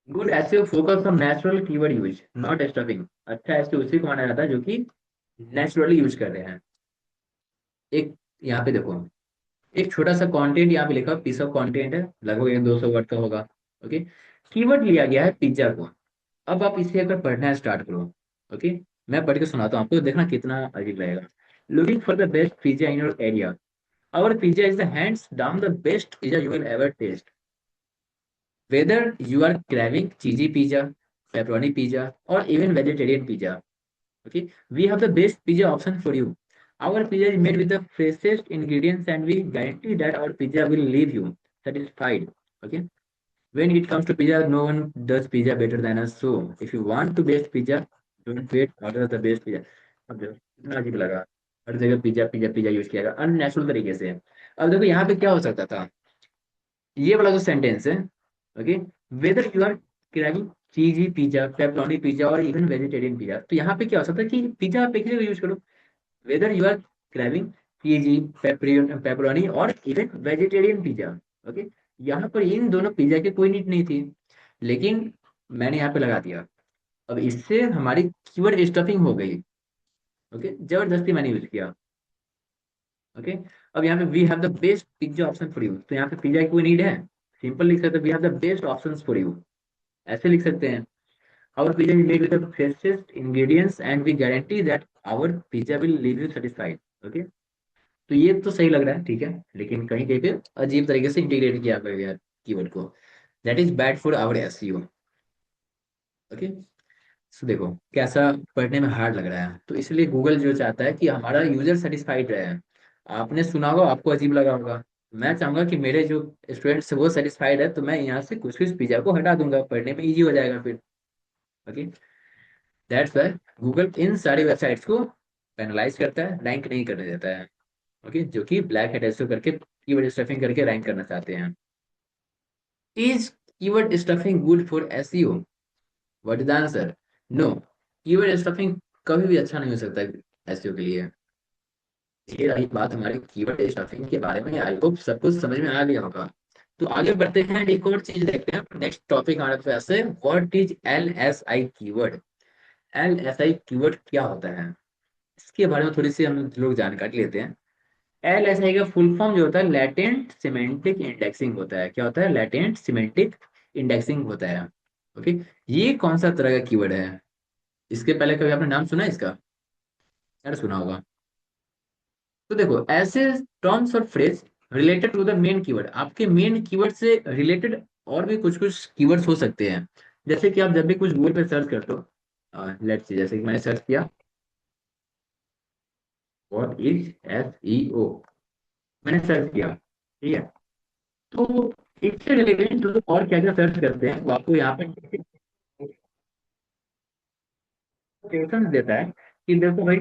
A: good SEO focus on natural keyword use not stuffing. अच्छा एसईओ उसी को माना जाता है जो कि नेचुरली यूज कर रहे हैं। एक यहाँ पे देखो, एक छोटा सा कंटेंट यहाँ पे लिखा, पीस ऑफ कंटेंट है, लगभग 100-200 वर्ड का होगा। ओके, कीवर्ड लिया गया है पिज्जा को। अब आप इसे अगर पढ़ना स्टार्ट करो, ओके, मैं पढ़ के सुनाता हूँ आपको, देखना कितना अजीब लगेगा। Looking for the best pizza in your area, our pizza is the hands down the best pizza you will ever taste, whether you are craving cheesy pizza, pepperoni pizza, or even vegetarian pizza. Okay, we have the best pizza option for you. Our pizza is made with the freshest ingredients, and we guarantee that our pizza will leave you satisfied. Okay, when it comes to pizza, no one does pizza better than us. So, if you want the best pizza, don't wait, order the best pizza. अब देखो कितना अजीब लगा, हर जगह pizza pizza pizza use किया गया unnatural तरीके से। अब देखो यहाँ पे क्या हो सकता था, ये वाला जो सेंटेंस है, okay, whether you are craving cheesy pizza, pepperoni pizza और इवन वेजिटेरियन पिज्जा, तो यहाँ पे क्या हो सकता है कि पिज्जा आप एक जगह यूज करो, whether you are craving cheesy pepperoni और इवन वेजिटेरियन पिज्जा। ओके, यहाँ पर इन दोनों पिज्जा की कोई नीड नहीं थी, लेकिन मैंने यहाँ पे लगा दिया। अब इससे हमारी कीवर्ड स्टफिंग हो गई। ओके, जबरदस्ती मैंने यूज किया। ओके, अब यहाँ पे we have the best pizza option for you, तो यहाँ पे पिज्जा की कोई नीड है, सिंपल लिख सकते हैं we have the best options for you, ऐसे लिख सकते हैं। Our pizza is made with the freshest ingredients and we guarantee that our pizza will leave you satisfied. Okay, तो ये तो सही लग रहा है, ठीक है, लेकिन कहीं कहीं पे अजीब तरीके से इंटीग्रेट किया गया कीवर्ड को, that is bad for our SEO. Okay, so देखो कैसा पढ़ने में हार्ड लग रहा है, तो इसलिए गूगल जो चाहता है कि हमारा यूजर सेटिस्फाइड रहे। आपने सुना होगा, आपको अजीब लगा होगा, मैं चाहूंगा कि मेरे जो स्टूडेंट्स वो सेटिस्फाइड है, तो मैं यहाँ से कुछ कुछ पिज्जा को हटा दूंगा, पढ़ने में इजी हो जाएगा फिर। ओके, दैट्स वाई गूगल इन सारी वेबसाइट्स को पेनलाइज करता है, रैंक नहीं करने देता है। ओके, जो कि ब्लैक हेड एसईओ करके कीवर्ड स्टफिंग करके रैंक करना चाहते हैं। Is keyword stuffing good for SEO? What is the answer? No, keyword stuffing कभी भी अच्छा नहीं हो सकता एसईओ के लिए। ये रही बात हमारे कीवर्ड स्टफिंग के बारे में, आई होप सब कुछ समझ में आ गया होगा। तो आगे बढ़ते हैं, एक और चीज देखते हैं, नेक्स्ट टॉपिक हमारे पास है, what is L S I keyword. L S I keyword क्या होता है, इसके बारे में थोड़ी सी हम लोग जानकारी लेते हैं। एल एस आई का फुल फॉर्म जो होता है लेटेंट सिमेंटिक इंडेक्सिंग होता है। क्या होता है? लेटेंट सिमेंटिक इंडेक्सिंग होता है। ओके, ये कौन सा तरह का कीवर्ड है? इसके पहले कभी आपने नाम सुना है इसका? यार सुना होगा। तो देखो, ऐसे टर्म्स और phrase related to the main keyword, आपके मेन कीवर्ड से रिलेटेड और भी कुछ कुछ कीवर्ड्स हो सकते हैं। जैसे कि आप जब भी कुछ गूगल पे सर्च करते हो, लेट्स सी, जैसे कि मैंने सर्च किया व्हाट इज एसईओ, मैंने सर्च किया, ठीक है, तो इससे रिलेटेड जो और क्या क्या सर्च करते हैं वो आपको यहाँ पे सजेशन देता है कि देखो भाई,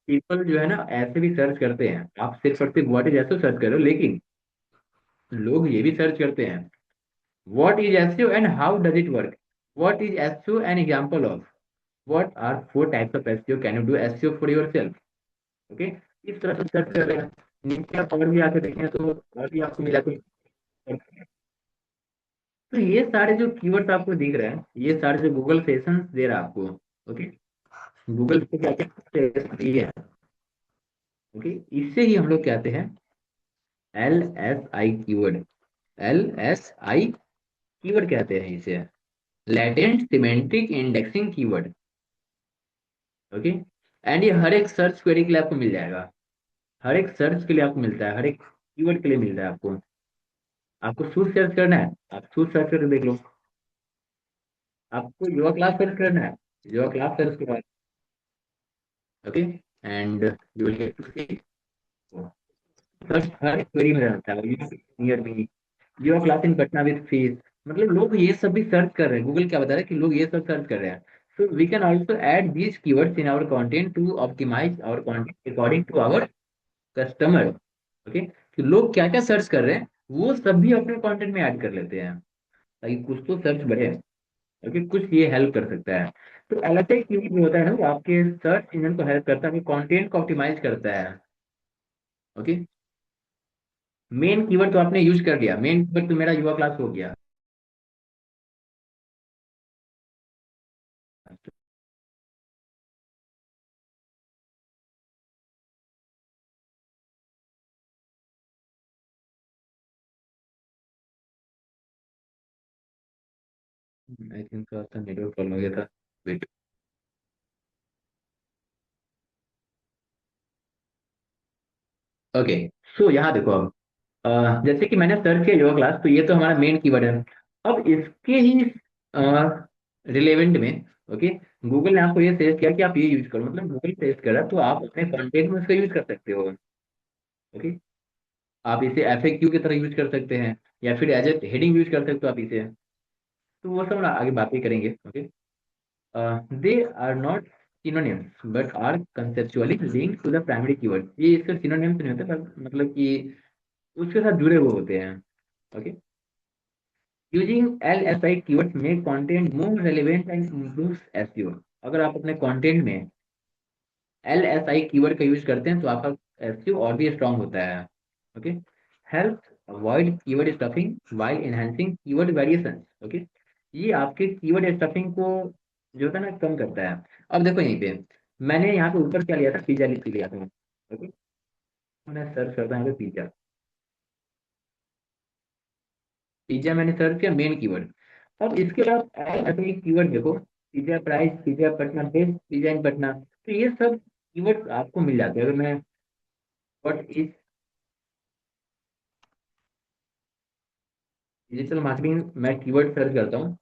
A: पीपल जो है ना ऐसे भी सर्च करते हैं, आप सिर्फ और सिर्फ व्हाट इज एसईओ सर्च करो, लेकिन लोग ये भी सर्च करते हैं what is SEO and how does it work, what is SEO an example of, what are 4 types of SEO, can you do SEO for yourself? Okay, इस तरह से सर्च कर रहे हैं। नीचे आप और भी आके देखें तो और भी आपको मिला कुछ। तो ये सारे जो कीवर्ड्स आपको दिख रहे हैं, ये सारे जो गूगल सेशंस दे रहा है आपको, ओके, गूगल पे क्या क्या ये है, ओके, इससे ही हम लोग कहते हैं L S I keyword. L S I keyword कहते हैं इसे, latent semantic indexing keyword. Okay, and ये हर एक सर्च क्वेरी के लिए आपको मिल जाएगा, हर एक सर्च के लिए आपको मिलता है, हर एक कीवर्ड के लिए मिल रहा है आपको। आपको शूज सर्च करना है, आप शूज सर्च करके देख लो। आपको योगा क्लास सर्च करना है, योगा क्लास सर्च के बाद, okay, and you will get to see search हर क्वेरी में रहता है near me, yoga class in Patna with fees. मतलब लोग ये सब भी सर्च कर रहे हैं, गूगल क्या बता रहा है कि लोग ये सब सर्च कर रहे हैं। So we can also add these keywords in our content to optimize our content according to our customer. Okay, तो लोग क्या क्या सर्च कर रहे हैं वो सब भी अपने कंटेंट में ऐड कर लेते हैं ताकि कुछ तो सर्च बढ़े। ओके, कुछ ये हेल्प कर सकता है। तो एलएसआई कीवर्ड जो होता है ना वो आपके सर्च इंजन को हेल्प करता है, कंटेंट को ऑप्टिमाइज करता है। ओके, मेन कीवर्ड तो आपने यूज कर लिया, मेन कीवर्ड तो मेरा युवा क्लास हो गया। आई थिंक थोड़ा सा नेटवर्क प्रॉब्लम हो गया था। वेट। ओके, सो यहाँ देखो अब जैसे कि मैंने सर्च किया योगा क्लास, तो ये तो हमारा मेन कीवर्ड है। अब इसके ही रिलेवेंट में, ओके, गूगल ने आपको ये सजेस्ट किया कि आप ये यूज करो, मतलब गूगल सजेस्ट करा तो आप अपने कंटेंट में इसका यूज कर सकते हो। ओके, आप इसे एफएक्यू की तरह यूज कर सकते हैं या फिर एज ए हेडिंग यूज कर सकते हो आप इसे। तो वो सब ना आगे बातें करेंगे। Okay, they are not synonyms but are conceptually linked to the primary keyword. ये इसका सिनोनिम्स नहीं होते पर मतलब कि उसके साथ जुड़े हुए होते हैं। Okay, using LSI keywords make content more relevant and improves SEO। अगर आप अपने कंटेंट में LSI कीवर्ड का यूज करते हैं तो आपका SEO और भी स्ट्रांग होता है। Okay, help avoid keyword stuffing while enhancing keyword variation. Okay, ये आपके कीवर्ड स्टफिंग को जो होता है ना कम करता है। अब देखो यहीं पे मैंने यहाँ पे ऊपर क्या लिया था, पिज्जा लिख लिया था। ओके, मैं सर्च करता हूँ यहाँ पे पिज्जा। पिज्जा मैंने सर्च किया मेन कीवर्ड। अब इसके बाद ऐसे एक कीवर्ड देखो, pizza price, pizza Patna, best pizza in Patna, तो ये सब कीवर्ड आपको मिल जाते हैं। अगर मैं व्हाट इज डिजिटल मार्केटिंग मैं कीवर्ड सर्च करता हूँ,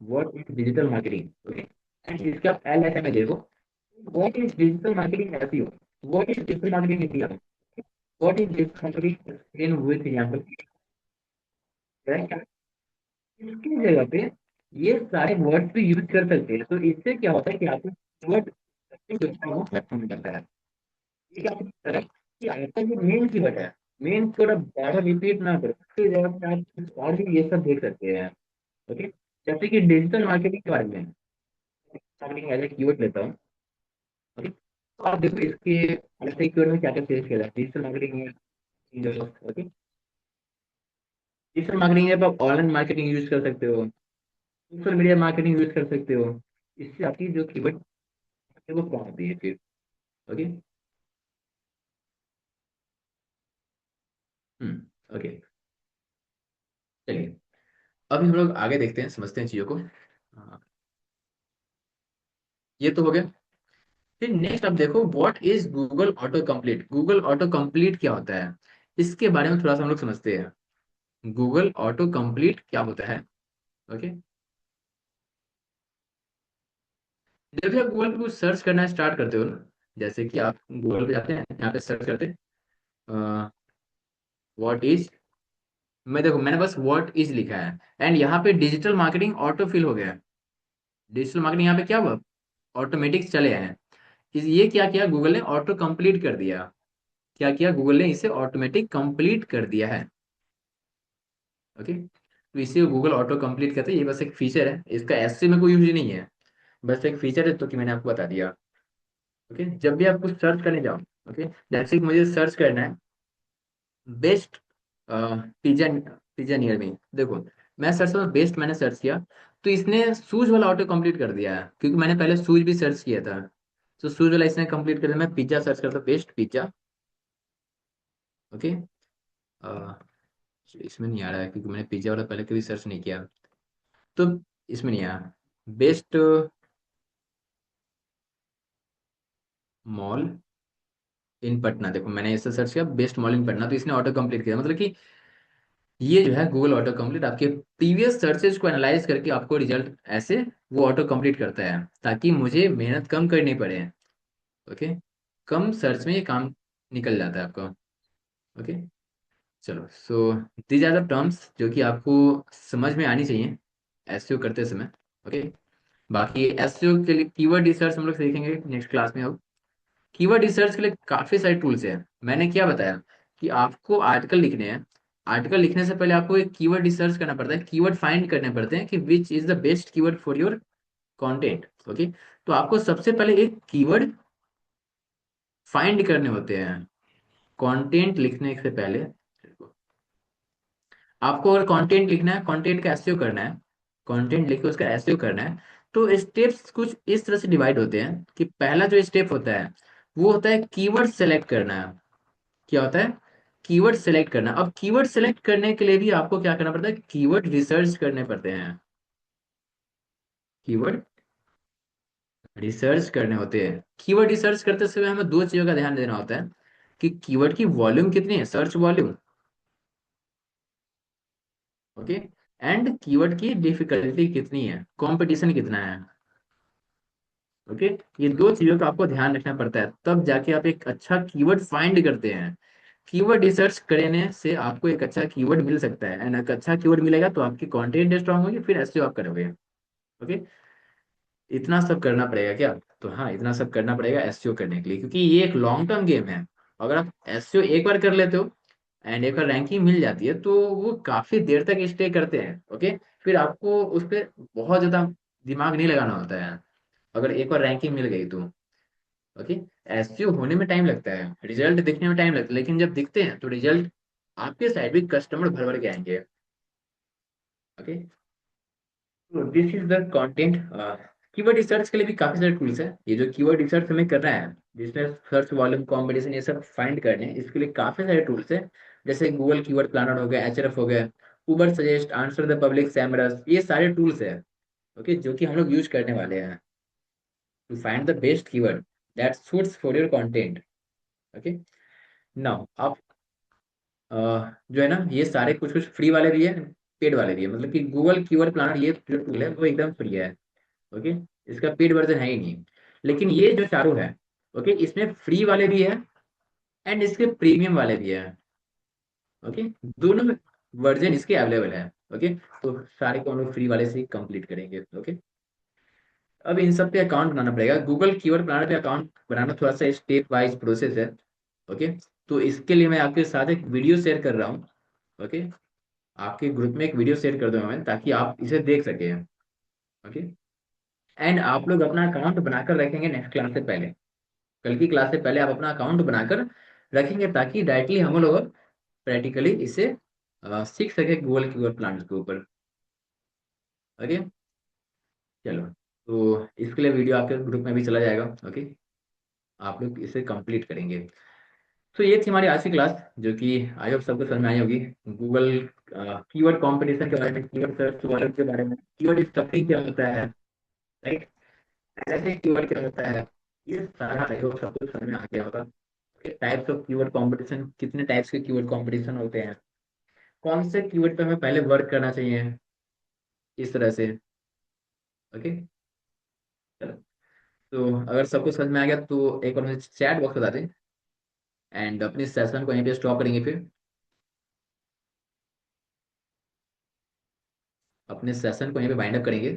A: what is digital marketing. Okay, and इसका एल ऐसे में देखो, what is digital marketing SEO, what is digital marketing India, what is digital marketing in with example. इसकी जगह पे ये सारे वर्ड्स भी यूज कर सकते हैं, तो इससे क्या होता है कि आपको कीवर्ड वो प्लेटफॉर्म मिलता है। ये क्या होता है कि आपका जो मेन कीवर्ड है, मेन कीवर्ड आप ज्यादा रिपीट ना करो, उसकी जगह पे आप कुछ और भी ये सब देख सकते हैं। ओके, जैसे कि डिजिटल मार्केटिंग के बारे में मार्केटिंग एज ए कीवर्ड लेता हूँ। ओके, तो आप देखो इसके अलग से कीवर्ड में क्या क्या चेंज किया है डिजिटल मार्केटिंग में। ओके, डिजिटल मार्केटिंग में आप ऑनलाइन मार्केटिंग यूज कर सकते हो, सोशल मीडिया मार्केटिंग यूज कर सकते हो। इससे आपकी जो कीवर्ड है वो कम होती है फिर। ओके। ओके, चलिए अभी हम लोग आगे देखते हैं, समझते हैं चीजों को। ये तो हो गया। फिर नेक्स्ट आप देखो what is Google auto complete. Google auto complete क्या होता है इसके बारे में थोड़ा सा हम लोग समझते हैं। गूगल ऑटो कंप्लीट क्या होता है। ओके, जब भी आप गूगल पे कुछ सर्च करना स्टार्ट करते हो ना, जैसे कि आप गूगल पे जाते हैं, यहाँ पे सर्च करते हैं व्हाट इज, मैं देखो मैंने बस व्हाट इज लिखा है एंड यहाँ पे डिजिटल मार्केटिंग ऑटो फिल हो गया है। डिजिटल मार्केटिंग यहाँ पे क्या हुआ, ऑटोमेटिक चले आए हैं। ये क्या किया गूगल ने, ऑटो कंप्लीट कर दिया। क्या किया गूगल ने, इसे ऑटोमेटिक कंप्लीट कर दिया है। ओके, तो इसे गूगल ऑटो कंप्लीट कहते हैं। ये बस एक फीचर है, इसका ऐसे में कोई यूज नहीं है, बस एक फीचर है तो कि मैंने आपको बता दिया। ओके, जब भी आप कुछ सर्च करने जाओ, ओके, जैसे कि मुझे सर्च करना है best pizza, pizza near me, देखो मैं सर्च में बेस्ट मैंने सर्च किया तो इसने शूज वाला ऑटो कंप्लीट कर दिया है, क्योंकि मैंने पहले शूज भी सर्च किया था। तो शूज वाला इसने कंप्लीट कर दिया। मैं पिज्जा सर्च करता हूँ, बेस्ट पिज्जा। ओके, इसमें नहीं आ रहा है क्योंकि मैंने पिज्जा वाला पहले कभी सर्च नहीं किया, तो इसमें नहीं आया। बेस्ट मॉल इन पटना, देखो मैंने ऐसे सर्च किया बेस्ट मॉल इन पटना तो इसने ऑटो कंप्लीट किया। मतलब कि ये जो है गूगल ऑटो कंप्लीट आपके प्रीवियस सर्चेज को एनालाइज करके आपको रिजल्ट ऐसे वो ऑटो कंप्लीट करता है, ताकि मुझे मेहनत कम करनी पड़े। ओके, कम सर्च में ये काम निकल जाता है आपका। ओके, चलो so these are the terms जो कि आपको समझ में आनी चाहिए एसईओ करते समय। ओके, बाकी एसईओ के लिए कीवर्ड रिसर्च हम लोग सीखेंगे नेक्स्ट क्लास में। अब कीवर्ड रिसर्च के लिए काफी सारे टूल्स हैं। मैंने क्या बताया कि आपको आर्टिकल लिखने हैं। आर्टिकल लिखने से पहले आपको एक कीवर्ड रिसर्च करना पड़ता है, कीवर्ड फाइंड करने पड़ते हैं कि which is the best keyword for your content. Okay, तो आपको सबसे पहले एक कीवर्ड फाइंड करने होते हैं कंटेंट लिखने से पहले। आपको अगर कंटेंट लिखना है, कंटेंट का एसईओ करना है, कंटेंट लिख के उसका एसईओ करना है, तो स्टेप्स कुछ इस तरह से डिवाइड होते हैं कि पहला जो स्टेप होता है वो होता है कीवर्ड सेलेक्ट करना है। क्या होता है? कीवर्ड सेलेक्ट करना। अब कीवर्ड सेलेक्ट करने के लिए भी आपको क्या करना पड़ता है? कीवर्ड रिसर्च करने पड़ते हैं। कीवर्ड रिसर्च करने होते हैं। कीवर्ड रिसर्च करते समय हमें दो चीजों का ध्यान देना होता है कि कीवर्ड की वॉल्यूम कितनी है, search volume. Okay, and keyword की डिफिकल्टी कितनी है, कंपटीशन कितना है। ओके, ये दो चीजों का आपको ध्यान रखना पड़ता है, तब जाके आप एक अच्छा कीवर्ड फाइंड करते हैं। कीवर्ड रिसर्च करने से आपको एक अच्छा कीवर्ड मिल सकता है, एंड एक अच्छा कीवर्ड मिलेगा तो आपकी कंटेंट स्ट्रांग होगी, फिर एसईओ आप करोगे। ओके, इतना सब करना पड़ेगा क्या? तो हाँ, इतना सब करना पड़ेगा एसईओ करने के लिए, क्योंकि ये एक लॉन्ग टर्म गेम है। अगर आप एसईओ एक बार कर लेते हो एंड एक बार रैंकिंग मिल जाती है तो वो काफी देर तक स्टे करते हैं। ओके, फिर आपको उस पर बहुत ज्यादा दिमाग नहीं लगाना होता है अगर एक बार रैंकिंग मिल गई तो। ओके, एसईओ होने में टाइम लगता है, रिजल्ट दिखने में टाइम लगता है, लेकिन जब दिखते हैं तो रिजल्ट आपके साइड भी कस्टमर भर भर के आएंगे। ओके, तो this is the content. Keyword research के लिए भी काफी सारे टूल्स हैं। ये जो कीवर्ड रिसर्च हमें करना है, जिसमें सर्च वॉल्यूम कॉम्बिनेशन ये सब फाइंड करने हैं, इसके लिए काफी सारे टूल्स हैं। जैसे गूगल कीवर्ड प्लानर हो गया, एचआरएफ हो गया, उबर सजेस्ट, आंसर द पब्लिक, सैमरस, ये सारे टूल्स हैं। ओके, जो कि हम लोग यूज करने वाले हैं to find the best keyword that suits for your content. Okay, now आप जो है ना, ये सारे कुछ कुछ फ्री वाले भी है, पेड वाले भी है। मतलब कि गूगल कीवर्ड प्लानर ये जो टूल है वो एकदम फ्री है। ओके, इसका पेड वर्जन है ही नहीं। लेकिन ये जो चारों है, ओके, इसमें फ्री वाले भी है एंड इसके प्रीमियम वाले भी है। ओके, दोनों वर्जन इसके अवेलेबल है। ओके, तो सारे को हम लोग फ्री वाले से ही कंप्लीट करेंगे। ओके, अब इन सब पे अकाउंट बनाना पड़ेगा। गूगल कीवर्ड प्लानर पे अकाउंट बनाना थोड़ा सा स्टेप वाइज प्रोसेस है। ओके, तो इसके लिए मैं आपके साथ एक वीडियो शेयर कर रहा हूँ। ओके, आपके ग्रुप में एक वीडियो शेयर कर दूंगा मैं, ताकि आप इसे देख सकें। ओके, एंड आप लोग अपना अकाउंट बनाकर रखेंगे नेक्स्ट क्लास से पहले। कल की क्लास से पहले आप अपना अकाउंट बनाकर रखेंगे, ताकि डायरेक्टली हम लोग प्रैक्टिकली इसे सीख सके गूगल कीवर्ड प्लान के ऊपर। ओके, चलो, तो इसके लिए वीडियो आपके ग्रुप में भी चला जाएगा। ओके, आप लोग इसे कंप्लीट करेंगे। तो ये थी हमारी आज की क्लास, जो कि आई होप सबको समझ में आई होगी। गूगल कीवर्ड कंपटीशन के बारे में, कीवर्ड सर्च वॉल्यूम के बारे में, कीवर्ड स्टफिंग क्या होता है, राइट, ऐसे कीवर्ड क्या होता है, ये सारा आई होप सबको समझ में आ गया होगा। टाइप्स ऑफ कीवर्ड कंपटीशन, कितने टाइप्स के कीवर्ड कंपटीशन होते हैं, कौन से कीवर्ड पे हमें पहले वर्क करना चाहिए, इस तरह से। ओके, चलो, तो अगर सबको समझ में आ गया तो एक बार मुझे चैट बॉक्स बता दें, एंड अपने सेशन को यहीं पे स्टॉप करेंगे। फिर अपने सेशन को यहीं पे वाइंड अप करेंगे।